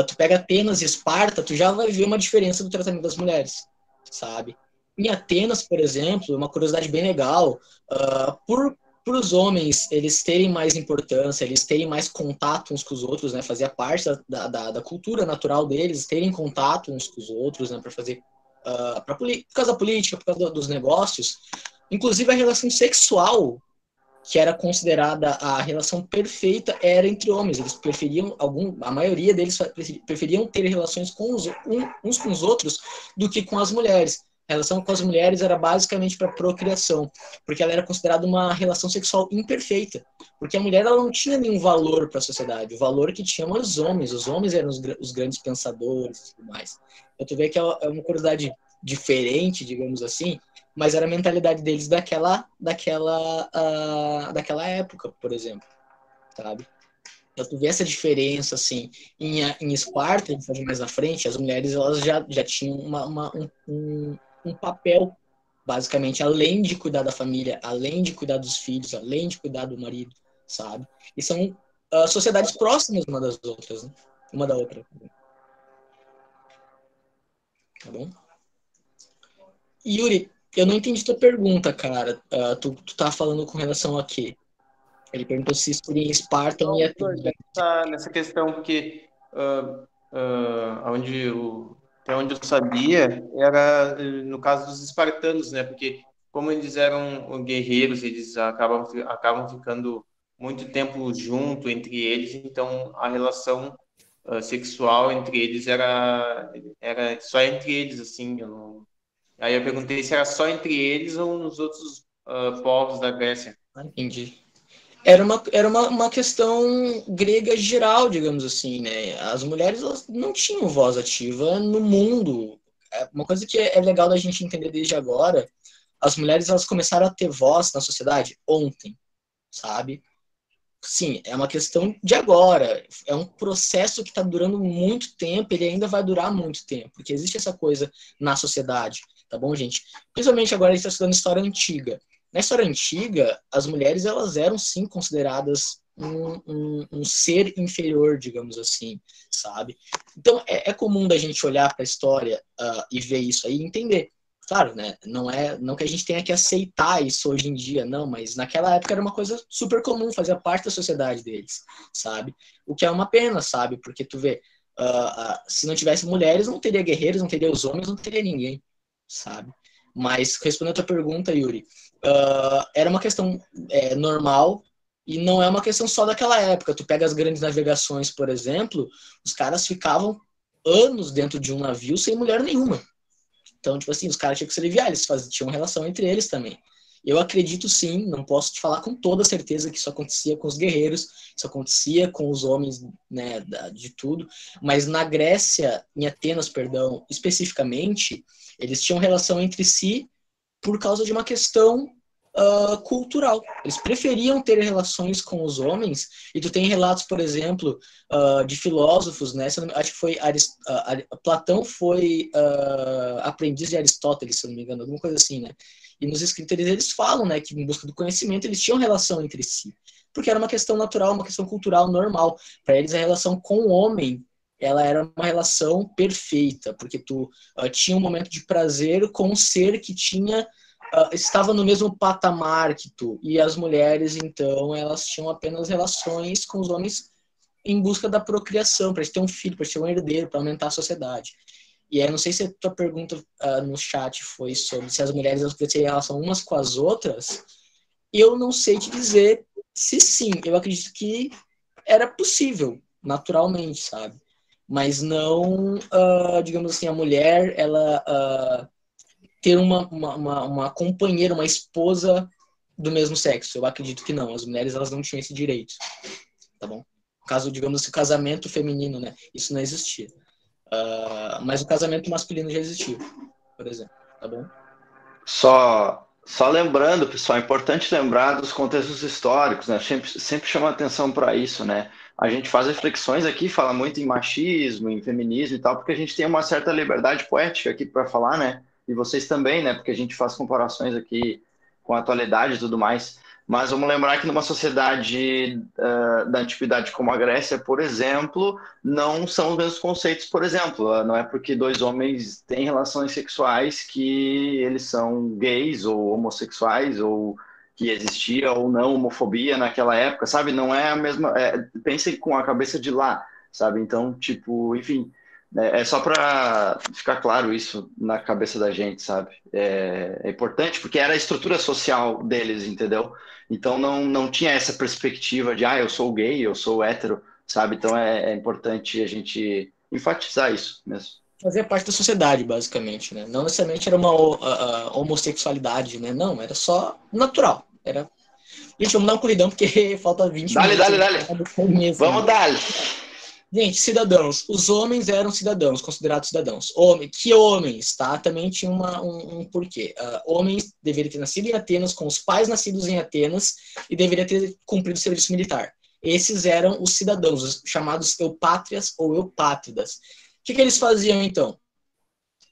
Tu pega Atenas e Esparta, tu já vai ver uma diferença do tratamento das mulheres, sabe? Em Atenas, por exemplo, uma curiosidade bem legal, por os homens eles terem mais importância, eles terem mais contato uns com os outros, né? Fazia parte da cultura natural deles, terem contato uns com os outros, né? Para fazer por causa da política, por causa dos negócios, inclusive a relação sexual, que era considerada a relação perfeita, era entre homens. Eles preferiam, a maioria deles preferiam ter relações uns com os outros do que com as mulheres. A relação com as mulheres era basicamente para procriação, porque ela era considerada uma relação sexual imperfeita, porque a mulher ela não tinha nenhum valor para a sociedade. O valor que tinham eram os homens eram os grandes pensadores e tudo mais. Então, tu vê que é uma curiosidade diferente, digamos assim, mas era a mentalidade deles daquela época, por exemplo, sabe? Então, tu vê essa diferença, assim, em Esparta, a gente mais na frente, as mulheres elas já tinham um papel, basicamente, além de cuidar da família, além de cuidar dos filhos, além de cuidar do marido, sabe? E são sociedades próximas uma das outras, né? Uma da outra. Tá bom? Yuri, eu não entendi tua pergunta, cara. Tu tá falando com relação a quê? Ele perguntou se seria em Esparta ou em Atenas. Nessa questão, porque até onde eu sabia, era no caso dos espartanos, né? Porque como eles eram guerreiros, eles acabam ficando muito tempo junto entre eles, então a relação sexual entre eles era só entre eles, assim. Aí eu perguntei se era só entre eles ou nos outros povos da Grécia. Entendi. Era uma questão grega geral, digamos assim, né? As mulheres elas não tinham voz ativa no mundo. Uma coisa que é legal da gente entender desde agora, as mulheres elas começaram a ter voz na sociedade ontem, sabe? Sim, é uma questão de agora. É um processo que está durando muito tempo, ele ainda vai durar muito tempo, porque existe essa coisa na sociedade, tá bom, gente? Principalmente agora a gente está estudando história antiga. Na história antiga, as mulheres elas eram sim consideradas um ser inferior, digamos assim, sabe? Então é comum da gente olhar para a história e ver isso aí e entender. Claro, né? Não que a gente tenha que aceitar isso hoje em dia, não, mas naquela época era uma coisa super comum, fazia parte da sociedade deles, sabe? O que é uma pena, sabe? Porque tu vê, se não tivesse mulheres, não teria guerreiros, não teria os homens, não teria ninguém, sabe? Mas respondendo a tua pergunta, Yuri, era uma questão normal e não é uma questão só daquela época. Tu pega as grandes navegações, por exemplo, os caras ficavam anos dentro de um navio sem mulher nenhuma. Então, tipo assim, os caras tinham que se aliviar, eles tinham relação entre eles também. Eu acredito sim, não posso te falar com toda certeza que isso acontecia com os guerreiros, isso acontecia com os homens, né, de tudo, mas na Grécia, em Atenas, perdão, especificamente, eles tinham relação entre si por causa de uma questão cultural. Eles preferiam ter relações com os homens, e tu tem relatos, por exemplo, de filósofos, né? Acho que foi Platão foi aprendiz de Aristóteles, se eu não me engano, alguma coisa assim, né? E nos escritos eles falam, né, que em busca do conhecimento eles tinham relação entre si, porque era uma questão natural, uma questão cultural normal. Para eles a relação com o homem ela era uma relação perfeita, porque tu tinha um momento de prazer com um ser que estava no mesmo patamar que tu, e as mulheres, então, elas tinham apenas relações com os homens em busca da procriação, para ter um filho, para ter um herdeiro, para aumentar a sociedade. E aí, não sei se a tua pergunta no chat foi sobre se as mulheres elas podiam ter relação umas com as outras. Eu não sei te dizer se sim. Eu acredito que era possível, naturalmente, sabe? Mas não, digamos assim, a mulher, ela ter uma companheira, uma esposa do mesmo sexo. Eu acredito que não. As mulheres, elas não tinham esse direito, tá bom? No caso, digamos assim, o casamento feminino, né? Isso não existia. Mas o casamento masculino já existiu, por exemplo, tá bom? Só lembrando, pessoal, é importante lembrar dos contextos históricos, né? Sempre chama atenção para isso, né? A gente faz reflexões aqui, fala muito em machismo, em feminismo e tal, porque a gente tem uma certa liberdade poética aqui para falar, né? E vocês também, né? Porque a gente faz comparações aqui com a atualidade e tudo mais. Mas vamos lembrar que numa sociedade da antiguidade como a Grécia, por exemplo, não são os mesmos conceitos, por exemplo. Não é porque dois homens têm relações sexuais que eles são gays ou homossexuais, ou que existia ou não homofobia naquela época, sabe? Não é a mesma... pensem com a cabeça de lá, sabe? Então, tipo, enfim... É só para ficar claro isso na cabeça da gente, sabe? É importante porque era a estrutura social deles, entendeu? Então não tinha essa perspectiva de, eu sou gay, eu sou hétero, sabe? Então é importante a gente enfatizar isso mesmo. Fazia parte da sociedade, basicamente, né? Não necessariamente era uma homossexualidade, né? Não, era só natural. Gente, vamos dar uma corridão porque falta 20 minutos. Dale. Vamos dar. Gente, cidadãos. Os homens eram cidadãos, considerados cidadãos. Que homens, tá? Também tinha um porquê. Homens deveriam ter nascido em Atenas, com os pais nascidos em Atenas, e deveriam ter cumprido o serviço militar. Esses eram os cidadãos, os chamados eupátrias ou eupátridas. O que eles faziam, então?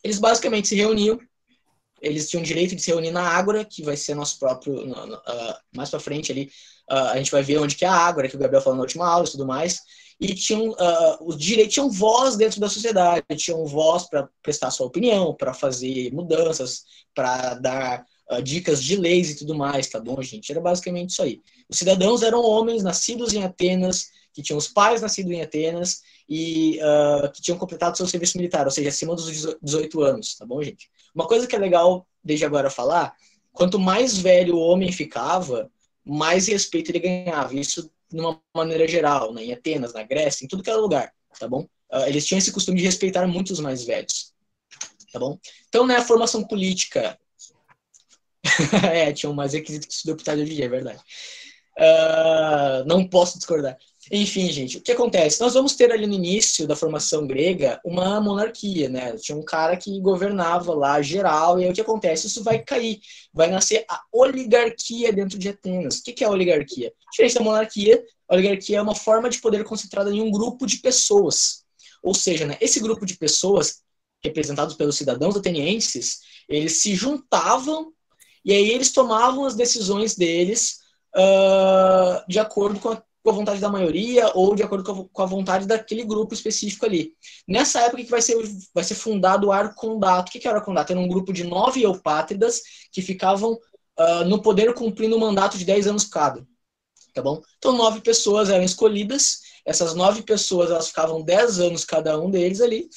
Eles basicamente se reuniam, eles tinham o direito de se reunir na Ágora, que vai ser nosso próprio... mais pra frente ali, a gente vai ver onde que é a Ágora, que o Gabriel falou na última aula e tudo mais. E tinham os direitos, tinham voz dentro da sociedade, tinham voz para prestar sua opinião, para fazer mudanças, para dar dicas de leis e tudo mais, tá bom, gente? Era basicamente isso aí. Os cidadãos eram homens nascidos em Atenas, que tinham os pais nascidos em Atenas e que tinham completado seu serviço militar, ou seja, acima dos 18 anos, tá bom, gente? Uma coisa que é legal desde agora falar, quanto mais velho o homem ficava, mais respeito ele ganhava. Isso de uma maneira geral, né? Em Atenas, na Grécia, em tudo que era lugar, tá bom? Eles tinham esse costume de respeitar muito os mais velhos, tá bom? Então, né, a formação política... tinha mais requisito que estudou deputado hoje em dia, é verdade. Não posso discordar. Enfim, gente, o que acontece? Nós vamos ter ali no início da formação grega uma monarquia, né? Tinha um cara que governava lá geral, e aí o que acontece? Isso vai cair, vai nascer a oligarquia dentro de Atenas. O que é a oligarquia? Diferente da monarquia, a oligarquia é uma forma de poder concentrada em um grupo de pessoas. Ou seja, né, esse grupo de pessoas, representados pelos cidadãos atenienses, eles se juntavam e aí eles tomavam as decisões deles de acordo com a vontade da maioria ou de acordo com a vontade daquele grupo específico ali. Nessa época que vai ser fundado o Arcondato. O que é o Arcondato? Era um grupo de 9 eupátridas que ficavam no poder cumprindo um mandato de 10 anos cada. Tá bom? Então 9 pessoas eram escolhidas. Essas 9 pessoas elas ficavam 10 anos cada um deles ali.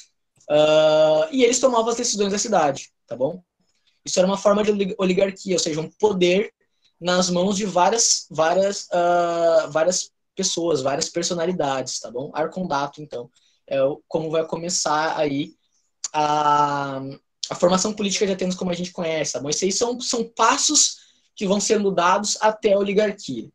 E eles tomavam as decisões da cidade. Tá bom? Isso era uma forma de oligarquia, ou seja, um poder nas mãos de várias pessoas, várias personalidades, tá bom? Arcondato, então, como vai começar aí a formação política de Atenas como a gente conhece, tá bom? Esses aí são passos que vão sendo dados até a oligarquia,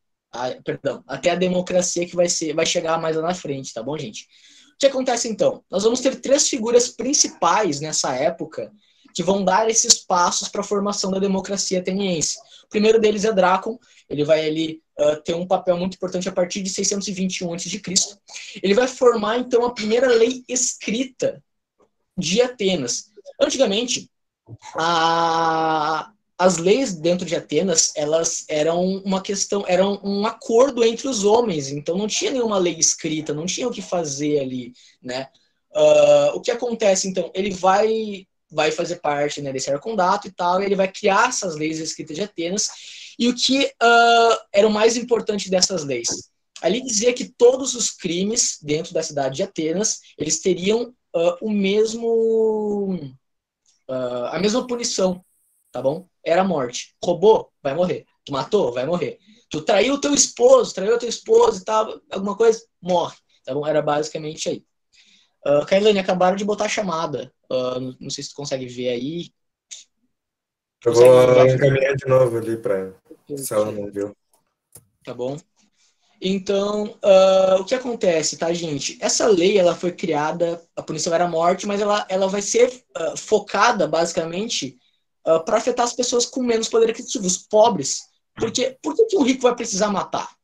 até a democracia que vai chegar mais lá na frente, tá bom, gente? O que acontece, então? Nós vamos ter 3 figuras principais nessa época que vão dar esses passos para a formação da democracia ateniense. O primeiro deles é Drácon. Ele vai ali ter um papel muito importante a partir de 621 a.C. Ele vai formar, então, a primeira lei escrita de Atenas. Antigamente, as leis dentro de Atenas, elas eram eram um acordo entre os homens, então não tinha nenhuma lei escrita, não tinha o que fazer ali, né? O que acontece, então? Ele vai fazer parte, né, desse arcondato e tal, e ele vai criar essas leis escritas de Atenas. E o que era o mais importante dessas leis? Ali dizia que todos os crimes dentro da cidade de Atenas, eles teriam o mesmo, a mesma punição, tá bom? Era a morte. Roubou? Vai morrer. Tu matou? Vai morrer. Tu traiu teu esposo e tal, alguma coisa? Morre. Tá bom? Era basicamente aí. Kailane, acabaram de botar a chamada. Não sei se tu consegue ver aí. Eu vou encaminhar de novo ali para se ela não viu. Tá bom? Então, o que acontece, tá, gente? Essa lei, ela foi criada, a punição era a morte, mas ela vai ser focada, basicamente, para afetar as pessoas com menos poder aquisitivo, os pobres. Porque, por que o rico vai precisar matar?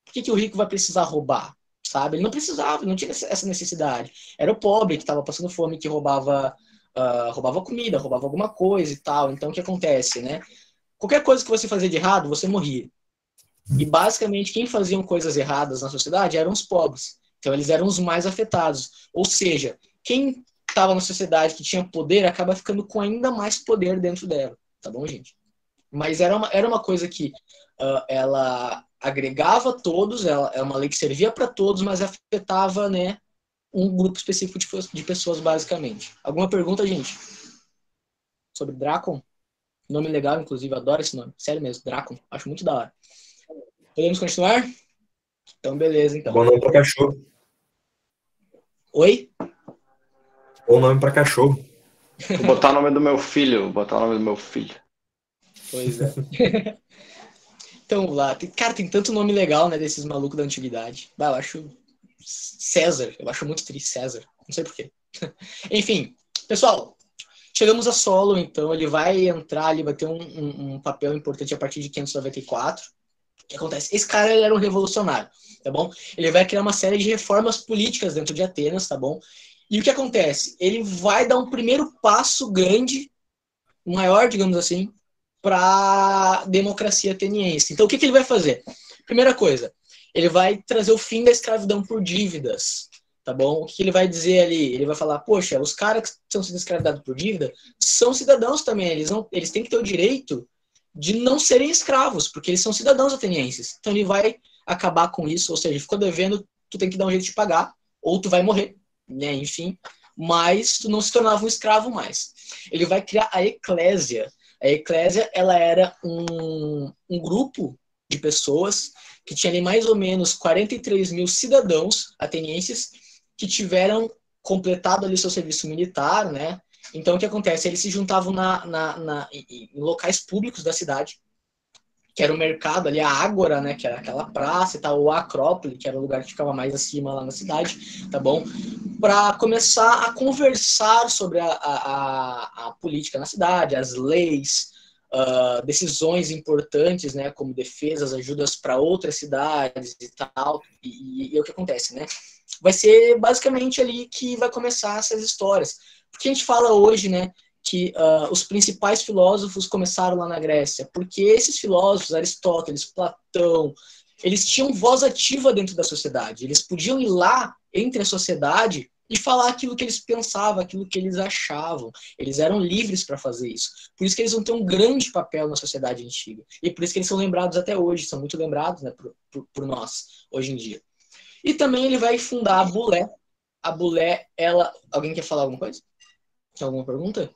Por que o rico vai precisar roubar? Sabe? Ele não precisava, não tinha essa necessidade. Era o pobre que estava passando fome, que roubava comida, roubava alguma coisa e tal. Então, o que acontece, né? Qualquer coisa que você fazia de errado, você morria. E, basicamente, quem faziam coisas erradas na sociedade eram os pobres. Então, eles eram os mais afetados. Ou seja, quem estava na sociedade que tinha poder acaba ficando com ainda mais poder dentro dela. Tá bom, gente? Mas era uma coisa que ela agregava todos, é uma lei que servia para todos, mas afetava, né, um grupo específico de pessoas, basicamente. Alguma pergunta, gente? Sobre Dracon? Nome legal, inclusive, adoro esse nome. Sério mesmo, Dracon. Acho muito da hora. Podemos continuar? Então, beleza, então. Bom nome para cachorro. Oi? Bom nome para cachorro. Vou botar o nome do meu filho. Pois é. Então, lá. Cara, tem tanto nome legal, né, desses malucos da antiguidade. Bah, eu acho César. Eu acho muito triste César. Não sei porquê. Enfim, pessoal, chegamos a Solo, então. Ele vai entrar ali, vai ter um papel importante a partir de 594. O que acontece? Esse cara, ele era um revolucionário, tá bom? Ele vai criar uma série de reformas políticas dentro de Atenas, tá bom? E o que acontece? Ele vai dar um primeiro passo grande, maior, digamos assim, para a democracia ateniense. Então, o que ele vai fazer? Primeira coisa, ele vai trazer o fim da escravidão por dívidas, tá bom? O que ele vai dizer ali? Ele vai falar, poxa, os caras que estão sendo escravizados por dívida são cidadãos também, eles têm que ter o direito de não serem escravos, porque eles são cidadãos atenienses. Então, ele vai acabar com isso, ou seja, ficou devendo, tu tem que dar um jeito de pagar, ou tu vai morrer, né? Enfim, mas tu não se tornava um escravo mais. Ele vai criar a eclésia. A eclésia, ela era um grupo de pessoas que tinha ali mais ou menos 43 mil cidadãos atenienses que tiveram completado ali seu serviço militar, né? Então, o que acontece? Eles se juntavam em locais públicos da cidade, que era o mercado ali, a Ágora, né? Que era aquela praça e tal, ou a Acrópole, que era o lugar que ficava mais acima lá na cidade, tá bom? Para começar a conversar sobre a política na cidade, as leis, decisões importantes, né, como defesas, ajudas para outras cidades e tal, e o que acontece, né? Vai ser basicamente ali que vai começar essas histórias. Porque a gente fala hoje, né, que os principais filósofos começaram lá na Grécia, porque esses filósofos, Aristóteles, Platão, eles tinham voz ativa dentro da sociedade, eles podiam ir lá entre a sociedade e falar aquilo que eles pensavam, aquilo que eles achavam. Eles eram livres para fazer isso. Por isso que eles vão ter um grande papel na sociedade antiga. E por isso que eles são lembrados até hoje, são muito lembrados, né, por nós, hoje em dia. E também ele vai fundar a Bulé. A Bulé, ela... Alguém quer falar alguma coisa? Tem alguma pergunta?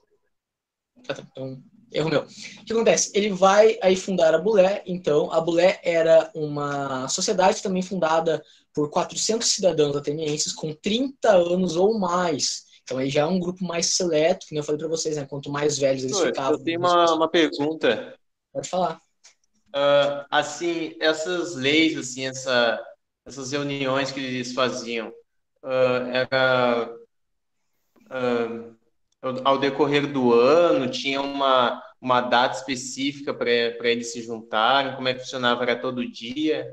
Então, erro meu. O que acontece? Ele vai aí fundar a Bulé. Então, a Bulé era uma sociedade também fundada por 400 cidadãos atenienses com 30 anos ou mais. Então, aí já é um grupo mais seleto, que eu falei para vocês, né? Quanto mais velhos eles ficavam... Eu tenho uma pergunta. Pode falar. Assim, essas leis, assim, essas reuniões que eles faziam, era ao decorrer do ano, tinha uma data específica para eles se juntarem? Como é que funcionava? Era todo dia?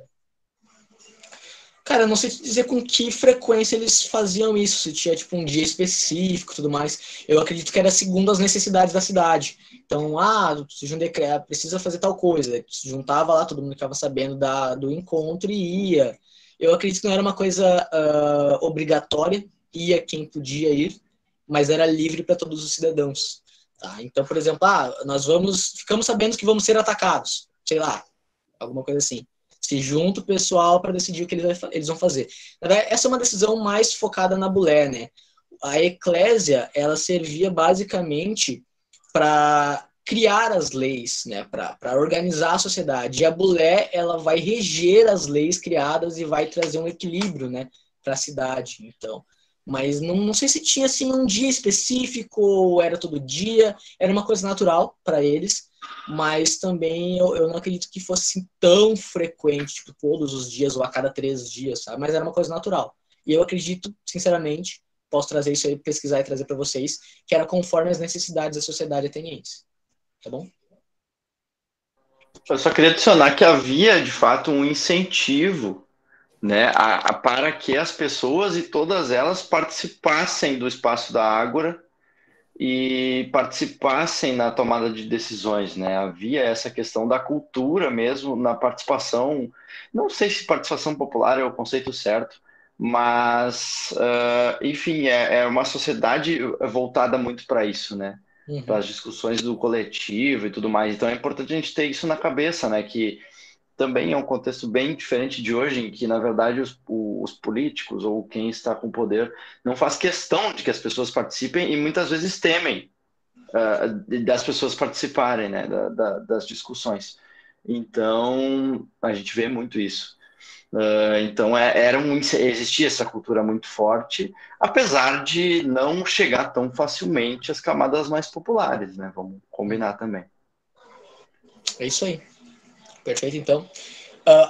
Cara, eu não sei te dizer com que frequência eles faziam isso, se tinha tipo um dia específico e tudo mais. Eu acredito que era segundo as necessidades da cidade. Então, se um decreto precisa fazer tal coisa, se juntava lá, todo mundo ficava sabendo do encontro e ia. Eu acredito que não era uma coisa obrigatória, ia quem podia ir, mas era livre para todos os cidadãos. Tá? Então, por exemplo, ficamos sabendo que vamos ser atacados, sei lá, alguma coisa assim. Se junta o pessoal para decidir o que eles vão fazer. Na verdade, essa é uma decisão mais focada na Bulé, né? a eclésia, ela servia basicamente para criar as leis, né, para organizar a sociedade. E a bulé, ela vai reger as leis criadas e vai trazer um equilíbrio, né, para a cidade. Então, mas não sei se tinha assim um dia específico ou era todo dia, era uma coisa natural para eles, mas também eu não acredito que fosse assim, tão frequente, tipo, todos os dias ou a cada 3 dias, sabe? Mas era uma coisa natural. E eu acredito, sinceramente, posso trazer isso aí, pesquisar e trazer para vocês, que era conforme as necessidades da sociedade ateniense. Tá bom? Eu só queria adicionar que havia, de fato, um incentivo, né, para que as pessoas e todas elas participassem do espaço da Ágora e participassem na tomada de decisões, né? Havia essa questão da cultura mesmo na participação, não sei se participação popular é o conceito certo, mas, enfim, é uma sociedade voltada muito para isso, né? Para as discussões do coletivo e tudo mais. Então é importante a gente ter isso na cabeça, né? Que também é um contexto bem diferente de hoje, em que, na verdade, os políticos ou quem está com poder não faz questão de que as pessoas participem e muitas vezes temem das pessoas participarem, né, das discussões. Então, a gente vê muito isso. Então, existia essa cultura muito forte, apesar de não chegar tão facilmente às camadas mais populares, né? Vamos combinar também. É isso aí. Perfeito, então.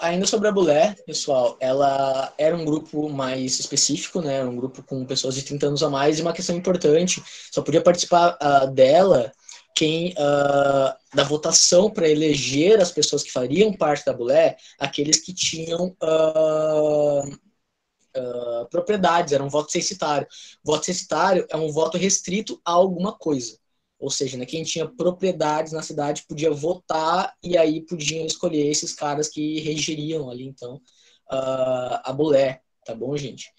Ainda sobre a bulé, pessoal, ela era um grupo mais específico, né? Um grupo com pessoas de 30 anos a mais, e uma questão importante, só podia participar dela quem da votação para eleger as pessoas que fariam parte da bulé, aqueles que tinham propriedades, era um voto censitário. Voto censitário é um voto restrito a alguma coisa. Ou seja, né, quem tinha propriedades na cidade podia votar e aí podiam escolher esses caras que regeriam ali, então, a bulé, tá bom, gente?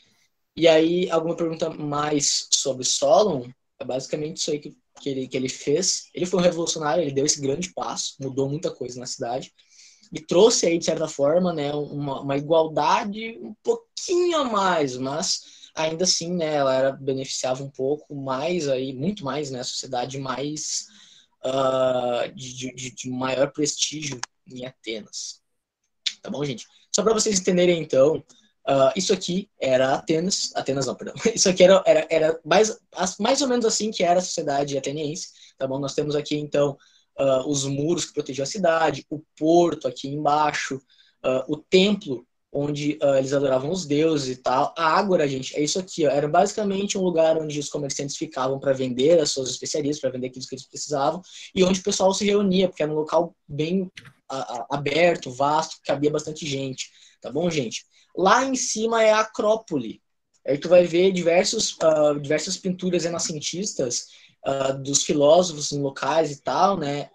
E aí, alguma pergunta mais sobre Solon? É basicamente isso aí que ele fez. Ele foi um revolucionário, ele deu esse grande passo, mudou muita coisa na cidade e trouxe aí, de certa forma, né, uma igualdade um pouquinho a mais, mas ainda assim, né, ela beneficiava um pouco mais, aí, muito mais, né, a sociedade mais de maior prestígio em Atenas. Tá bom, gente? Só para vocês entenderem, então, isso aqui era Atenas não, perdão. Isso aqui era mais ou menos assim que era a sociedade ateniense, tá bom? Nós temos aqui, então, os muros que protegiam a cidade, o porto aqui embaixo, o templo onde eles adoravam os deuses e tal. A Ágora, gente, é isso aqui, ó, era basicamente um lugar onde os comerciantes ficavam para vender as suas especiarias, para vender aquilo que eles precisavam, e onde o pessoal se reunia, porque era um local bem aberto, vasto, que cabia bastante gente, tá bom, gente? Lá em cima é a Acrópole. Aí tu vai ver diversas pinturas renascentistas dos filósofos em locais e tal, né?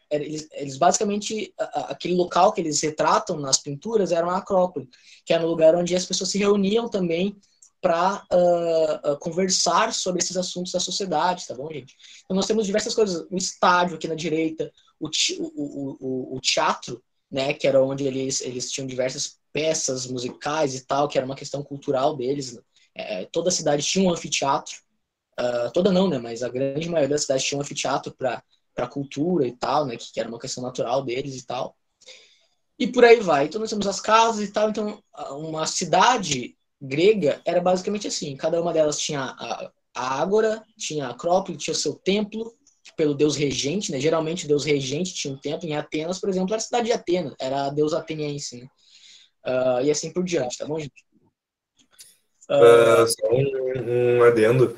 Eles basicamente, aquele local que eles retratam nas pinturas era uma Acrópole, que era um lugar onde as pessoas se reuniam também para conversar sobre esses assuntos da sociedade, tá bom, gente? Então nós temos diversas coisas, o estádio aqui na direita, o teatro, né, que era onde eles tinham diversas peças musicais e tal, que era uma questão cultural deles. Toda a cidade tinha um anfiteatro, toda não, né, mas a grande maioria da cidade tinha um anfiteatro para cultura e tal, né, que era uma questão natural deles e tal. E por aí vai. Então nós temos as casas e tal. Então uma cidade grega era basicamente assim. Cada uma delas tinha a ágora, tinha a Acrópole, tinha o seu templo, pelo deus regente, né? Geralmente o deus regente tinha um templo. Em Atenas, por exemplo, era a cidade de Atenas, era a deusa ateniense, né? E assim por diante, tá bom, gente? Só um adendo.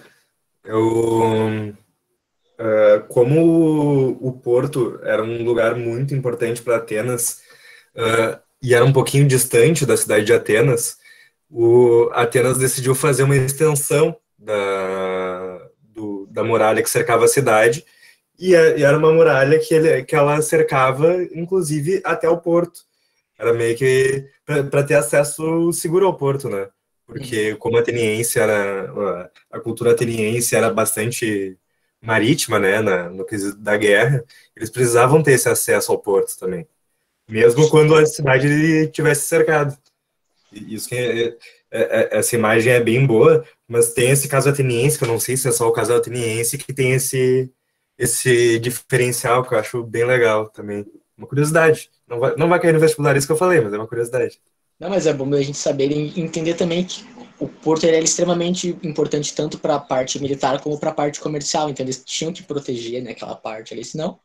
Como o porto era um lugar muito importante para Atenas e era um pouquinho distante da cidade de Atenas, Atenas decidiu fazer uma extensão da muralha que cercava a cidade, e era uma muralha que ela cercava, inclusive, até o porto. Era meio que para ter acesso seguro ao porto, né? Porque como ateniense a cultura ateniense era bastante marítima, né, no quesito da guerra, eles precisavam ter esse acesso ao porto também, mesmo quando a cidade estivesse cercada. Isso que essa imagem é bem boa, mas tem esse caso ateniense, que eu não sei se é só o caso ateniense, que tem esse diferencial que eu acho bem legal também. Uma curiosidade. Não vai cair no vestibular isso que eu falei, mas é uma curiosidade. Não, mas é bom a gente saber e entender também que o porto ele era extremamente importante tanto para a parte militar como para a parte comercial, então eles tinham que proteger, né, aquela parte ali, senão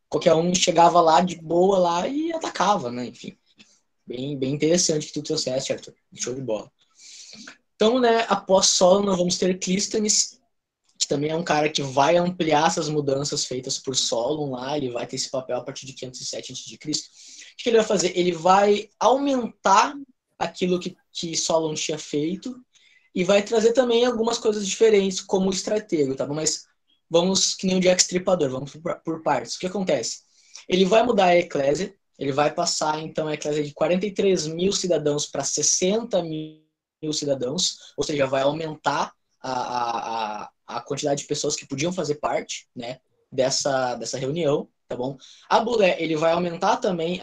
qualquer um chegava lá de boa lá e atacava, né, enfim. Bem interessante que tu trouxeste, Arthur. Show de bola. Então, né, após Solon, nós vamos ter Clístenes, que também é um cara que vai ampliar essas mudanças feitas por Solon lá, ele vai ter esse papel a partir de 507 a.C. O que ele vai fazer? Ele vai aumentar aquilo que Solon tinha feito e vai trazer também algumas coisas diferentes, como o estratego, tá bom? Mas vamos, que nem o Jack Stripador, vamos por partes. O que acontece? Ele vai mudar a eclésia, ele vai passar, então, a eclésia de 43 mil cidadãos para 60 mil cidadãos, ou seja, vai aumentar a quantidade de pessoas que podiam fazer parte, né, dessa reunião, tá bom? A Bulé, ele vai aumentar também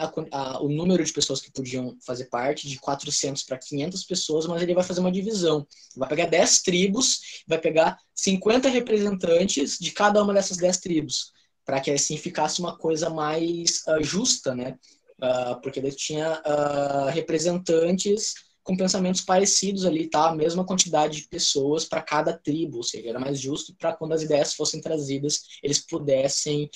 o número de pessoas que podiam fazer parte, de 400 para 500 pessoas, mas ele vai fazer uma divisão. Vai pegar 10 tribos, vai pegar 50 representantes de cada uma dessas 10 tribos, para que assim ficasse uma coisa mais justa, né? Porque ele tinha representantes com pensamentos parecidos ali, tá? A mesma quantidade de pessoas para cada tribo, ou seja, era mais justo para quando as ideias fossem trazidas, eles pudessem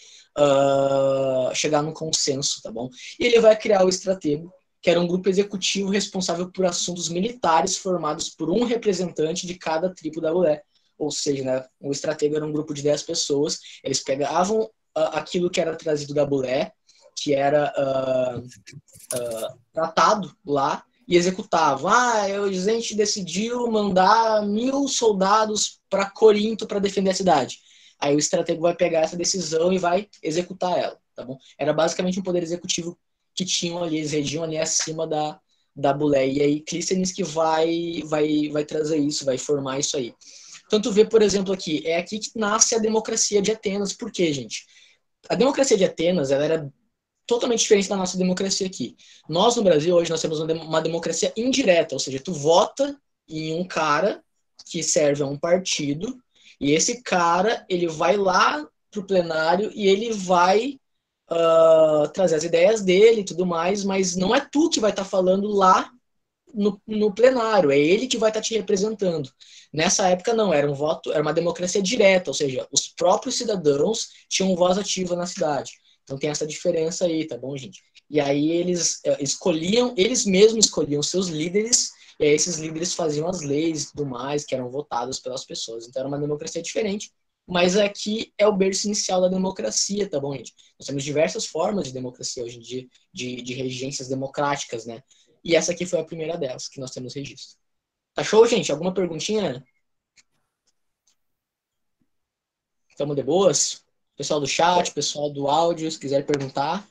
chegar num consenso, tá bom? E ele vai criar o estratego, que era um grupo executivo responsável por assuntos militares formados por um representante de cada tribo da Bulé. Ou seja, né, o estratego era um grupo de 10 pessoas, eles pegavam aquilo que era trazido da Bulé, que era tratado lá, e executavam. A gente decidiu mandar 1.000 soldados para Corinto para defender a cidade. Aí o estratego vai pegar essa decisão e vai executar ela, tá bom? Era basicamente um poder executivo que tinham ali, eles regiam ali acima da Bulé. E aí Clístenes que vai trazer isso, vai formar isso aí. Então tu vê, por exemplo, aqui, é aqui que nasce a democracia de Atenas. Por quê, gente? A democracia de Atenas, ela era totalmente diferente da nossa democracia aqui. Nós, no Brasil, hoje, nós temos uma democracia indireta, ou seja, tu vota em um cara que serve a um partido, e esse cara, ele vai lá pro plenário e ele vai trazer as ideias dele e tudo mais, mas não é tu que vai estar falando lá no plenário, é ele que vai estar te representando. Nessa época, não, era uma democracia direta, ou seja, os próprios cidadãos tinham voz ativa na cidade. Então tem essa diferença aí, tá bom, gente? E aí eles mesmos escolhiam seus líderes, e aí esses líderes faziam as leis e tudo mais, que eram votadas pelas pessoas. Então era uma democracia diferente, mas aqui é o berço inicial da democracia, tá bom, gente? Nós temos diversas formas de democracia hoje em dia, de regências democráticas, né? E essa aqui foi a primeira delas, que nós temos registro. Tá show, gente? Alguma perguntinha? Estamos de boas? Pessoal do chat, pessoal do áudio, se quiser perguntar.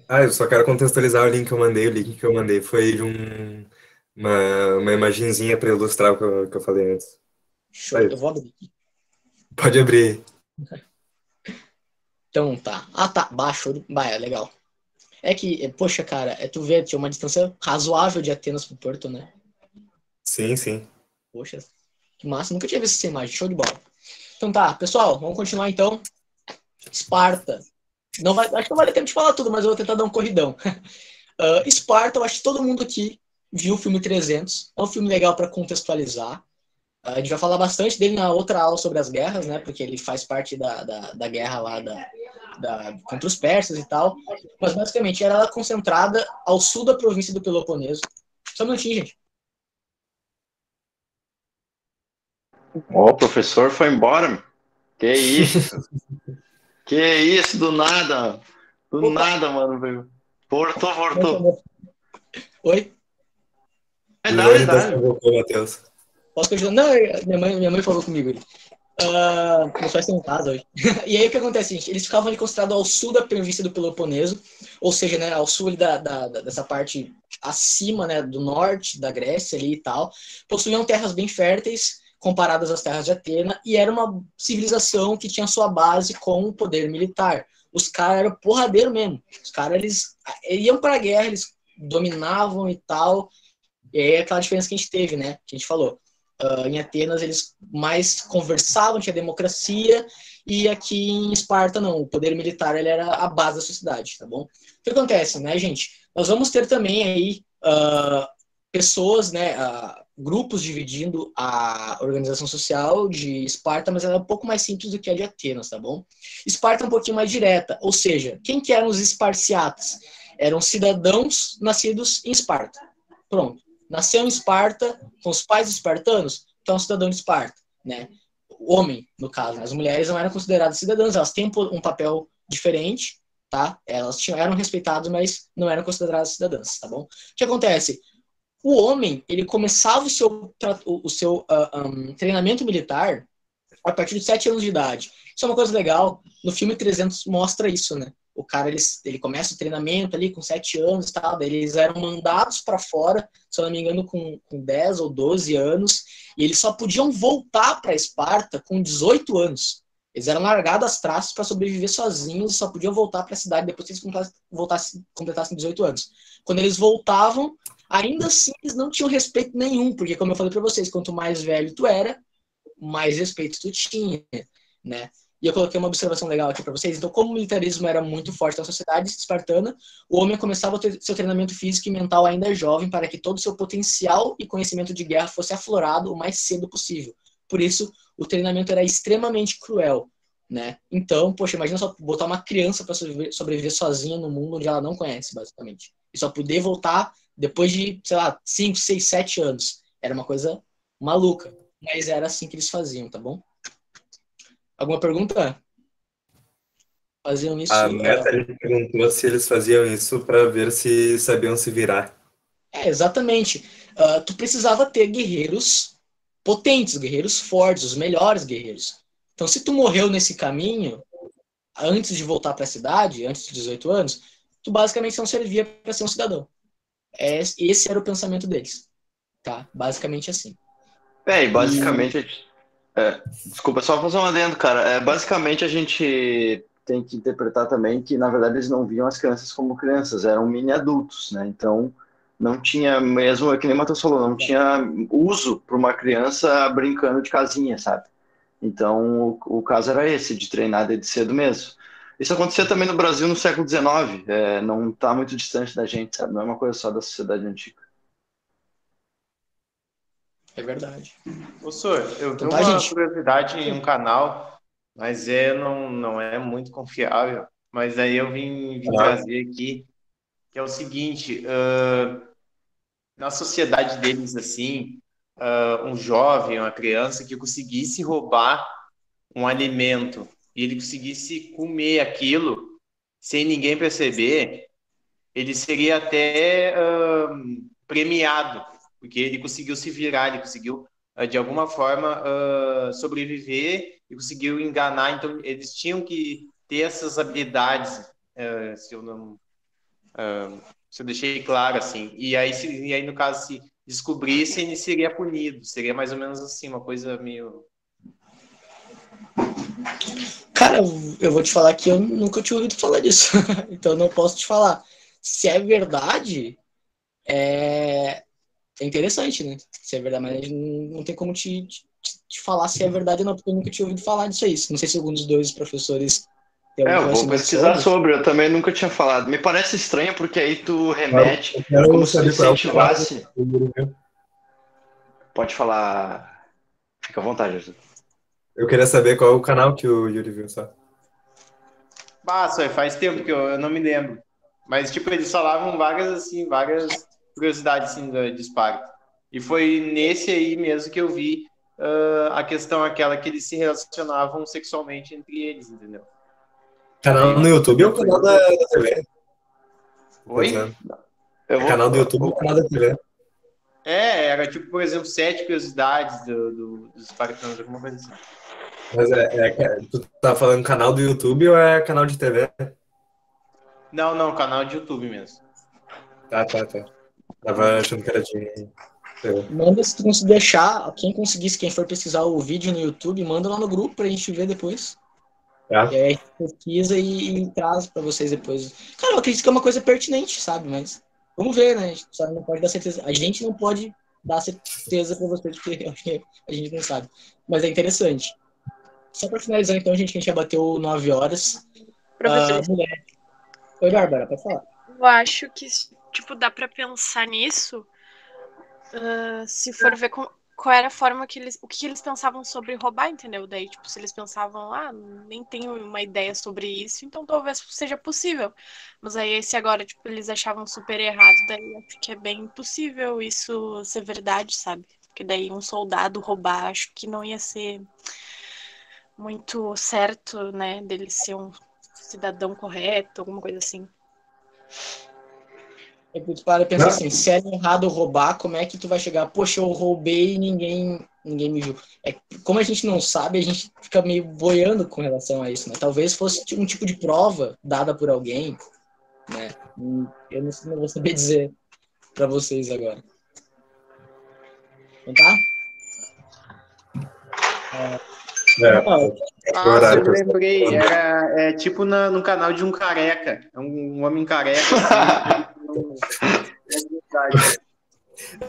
Eu só quero contextualizar o link que eu mandei. O link que eu mandei foi de uma imagenzinha para ilustrar o que eu falei antes. Show, eu vou abrir. Pode abrir. Então tá. Tá, baixo. É legal. É que, poxa, cara, tu vê, tinha uma distância razoável de Atenas pro Porto, né? Sim, sim. Poxa, que massa. Nunca tinha visto essa imagem. Show de bola. Então tá, pessoal, vamos continuar então. Esparta. Acho que não vai ter tempo de falar tudo, mas eu vou tentar dar um corridão. Esparta, eu acho que todo mundo aqui viu o filme 300. É um filme legal para contextualizar. A gente vai falar bastante dele na outra aula sobre as guerras, né? Porque ele faz parte da guerra lá contra os persas e tal. Mas basicamente era ela concentrada ao sul da província do Peloponeso. Só um minutinho, gente. O professor foi embora. Que isso? Que isso, do nada. Do nada, mano, velho. Voltou. Oi? Matheus. Posso continuar? Não, minha mãe falou comigo. Meus pais estão em casa hoje. E aí o que acontece, gente? Eles ficavam ali concentrados ao sul da província do Peloponeso, ou seja, né, ao sul ali dessa parte acima, né, do norte da Grécia ali e tal. Possuíam terras bem férteis, comparadas às terras de Atena, e era uma civilização que tinha sua base com o poder militar. Os caras eram porradeiro mesmo. Os caras, eles iam pra guerra, eles dominavam e tal, E aí é aquela diferença que a gente teve, né? Que a gente falou. Em Atenas eles mais conversavam, tinha democracia, e aqui em Esparta não, o poder militar ele era a base da sociedade, tá bom? O que acontece, né, gente? Nós vamos ter também aí pessoas, né, grupos dividindo a organização social de Esparta, mas ela é um pouco mais simples do que a de Atenas, tá bom? Esparta é um pouquinho mais direta, ou seja, quem que eram os esparciatas? Eram cidadãos nascidos em Esparta. Pronto. Nasceu em Esparta, com os pais espartanos, então é um cidadão de Esparta, né? O homem, no caso, né? As mulheres não eram consideradas cidadãs, elas têm um papel diferente, tá? Elas eram respeitadas, mas não eram consideradas cidadãs, tá bom? O que acontece? O homem, ele começava o seu treinamento militar a partir de 7 anos de idade. Isso é uma coisa legal, no filme 300 mostra isso, né? O cara, ele começa o treinamento ali com 7 anos e tal, daí eles eram mandados para fora, se eu não me engano, com 10 ou 12 anos, e eles só podiam voltar para Esparta com 18 anos. Eles eram largados às traças para sobreviver sozinhos, só podiam voltar para a cidade depois que eles completassem 18 anos. Quando eles voltavam, ainda assim eles não tinham respeito nenhum, porque, como eu falei para vocês, quanto mais velho tu era, mais respeito tu tinha, né? E eu coloquei uma observação legal aqui para vocês. Então, como o militarismo era muito forte na sociedade espartana, o homem começava a ter seu treinamento físico e mental ainda jovem para que todo o seu potencial e conhecimento de guerra fosse aflorado o mais cedo possível. Por isso, o treinamento era extremamente cruel, né? Então, poxa, imagina só botar uma criança para sobreviver sozinha no mundo onde ela não conhece, basicamente. E só poder voltar depois de, sei lá, 5, 6, 7 anos. Era uma coisa maluca. Mas era assim que eles faziam, tá bom? Alguma pergunta? Faziam isso? A Nathalie perguntou se eles faziam isso para ver se sabiam se virar. Exatamente. Tu precisava ter guerreiros potentes, guerreiros fortes, os melhores guerreiros. Então, se tu morreu nesse caminho, antes de voltar para a cidade, antes de 18 anos, tu basicamente não servia para ser um cidadão. Esse era o pensamento deles. Tá? Basicamente assim. E basicamente... desculpa, só fazer um adendo, cara. Basicamente, a gente tem que interpretar também que, na verdade, eles não viam as crianças como crianças, eram mini adultos, né? Então, não tinha mesmo, é que nem o Matheus falou, não tinha uso para uma criança brincando de casinha, sabe? Então, o caso era esse, de treinar desde cedo mesmo. Isso acontecia também no Brasil no século XIX, não está muito distante da gente, sabe? Não é uma coisa só da sociedade antiga. É verdade. Professor, eu vi Então tá, uma gente. curiosidade em um canal, mas não é muito confiável. Mas aí eu vim trazer aqui, que é o seguinte, na sociedade deles, assim, um jovem, uma criança que conseguisse roubar um alimento e ele conseguisse comer aquilo sem ninguém perceber, ele seria até premiado, porque ele conseguiu se virar, ele conseguiu, de alguma forma, sobreviver e conseguiu enganar. Então, eles tinham que ter essas habilidades, se eu deixei claro, assim. E aí, no caso, se descobrissem, ele seria punido. Seria mais ou menos assim, uma coisa meio... Cara, eu vou te falar que eu nunca tinha ouvido falar disso. Então eu não posso te falar. Se é verdade, é interessante, né? Se é verdade, mas não tem como te falar se é verdade ou não, porque eu nunca tinha ouvido falar disso aí. Não sei se algum dos dois professores tem algum Eu vou conhecimento pesquisar sobre, eu também nunca tinha falado. Me parece estranho porque aí tu remete como se incentivasse. Pode falar. Fica à vontade, Jesus. Eu queria saber qual é o canal que o Yuri viu, só. Faz tempo que eu não me lembro. Mas, tipo, eles falavam várias curiosidades, assim, de Esparta. E foi nesse aí mesmo que eu vi a questão aquela que eles se relacionavam sexualmente entre eles, entendeu? Canal no YouTube ou canal da TV? Oi? Canal do YouTube ou canal da TV? Era tipo, por exemplo, 7 curiosidades dos espartanos, alguma coisa assim. Mas tu tá falando canal do YouTube ou é canal de TV? Não, canal de YouTube mesmo. Tá. Tava achando que era de... Manda se tu conseguir achar, quem for pesquisar o vídeo no YouTube, manda lá no grupo pra gente ver depois. E aí a gente pesquisa e traz pra vocês depois. Cara, eu acredito que é uma coisa pertinente, sabe? Mas Vamos ver, né? A gente só não pode dar certeza. A gente não pode dar certeza pra vocês, porque a gente não sabe. Mas é interessante. Só pra finalizar, então, gente, que a gente já bateu 9 horas. Professor, Mulher. Oi, Bárbara, pode falar. eu acho que, tipo, dá pra pensar nisso, se for ver qual era a forma o que eles pensavam sobre roubar, entendeu? Daí, tipo, se eles pensavam, nem tenho uma ideia sobre isso, então talvez seja possível. Mas aí, esse agora, tipo, eles achavam super errado, daí acho que é bem impossível isso ser verdade, sabe? Porque daí um soldado roubar, acho que não ia ser muito certo, né, dele ser um cidadão correto, alguma coisa assim. É que tu para e pensa assim, se é errado roubar, como é que tu vai chegar? Poxa, eu roubei e ninguém me viu. Como a gente não sabe, a gente fica meio boiando com relação a isso, né? Talvez fosse um tipo de prova dada por alguém, né? Eu não vou saber dizer pra vocês agora. Então tá? Nossa, eu me lembrei, é tipo no canal de um careca, é um homem careca, assim.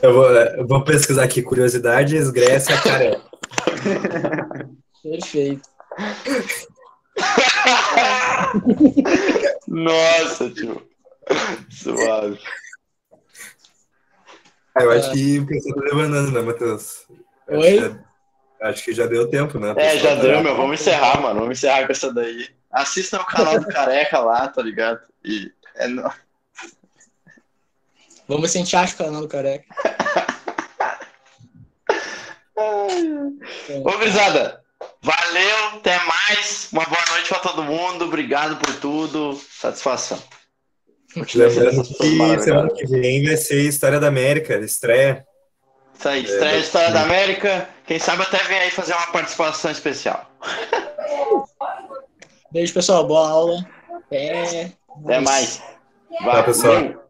Eu vou pesquisar aqui, curiosidades, Grécia, careca. Perfeito. Nossa, tio. Suave. Eu acho que o pessoal tá levantando, né, Matheus? Oi? Acho que já deu tempo, né? Já deu, meu. Vamos encerrar, mano. Vamos encerrar com essa daí. Assista o canal do Careca lá, tá ligado? E Vamos ver se a gente acha o canal do Careca. Ô, gurizada, valeu, até mais. Uma boa noite pra todo mundo. Obrigado por tudo. Satisfação. Lembrando que semana que vem vai ser História da América, estreia. Isso aí, estreia História da América. Quem sabe até vem aí fazer uma participação especial. Beijo, pessoal. Boa aula. Até mais. Tchau, pessoal.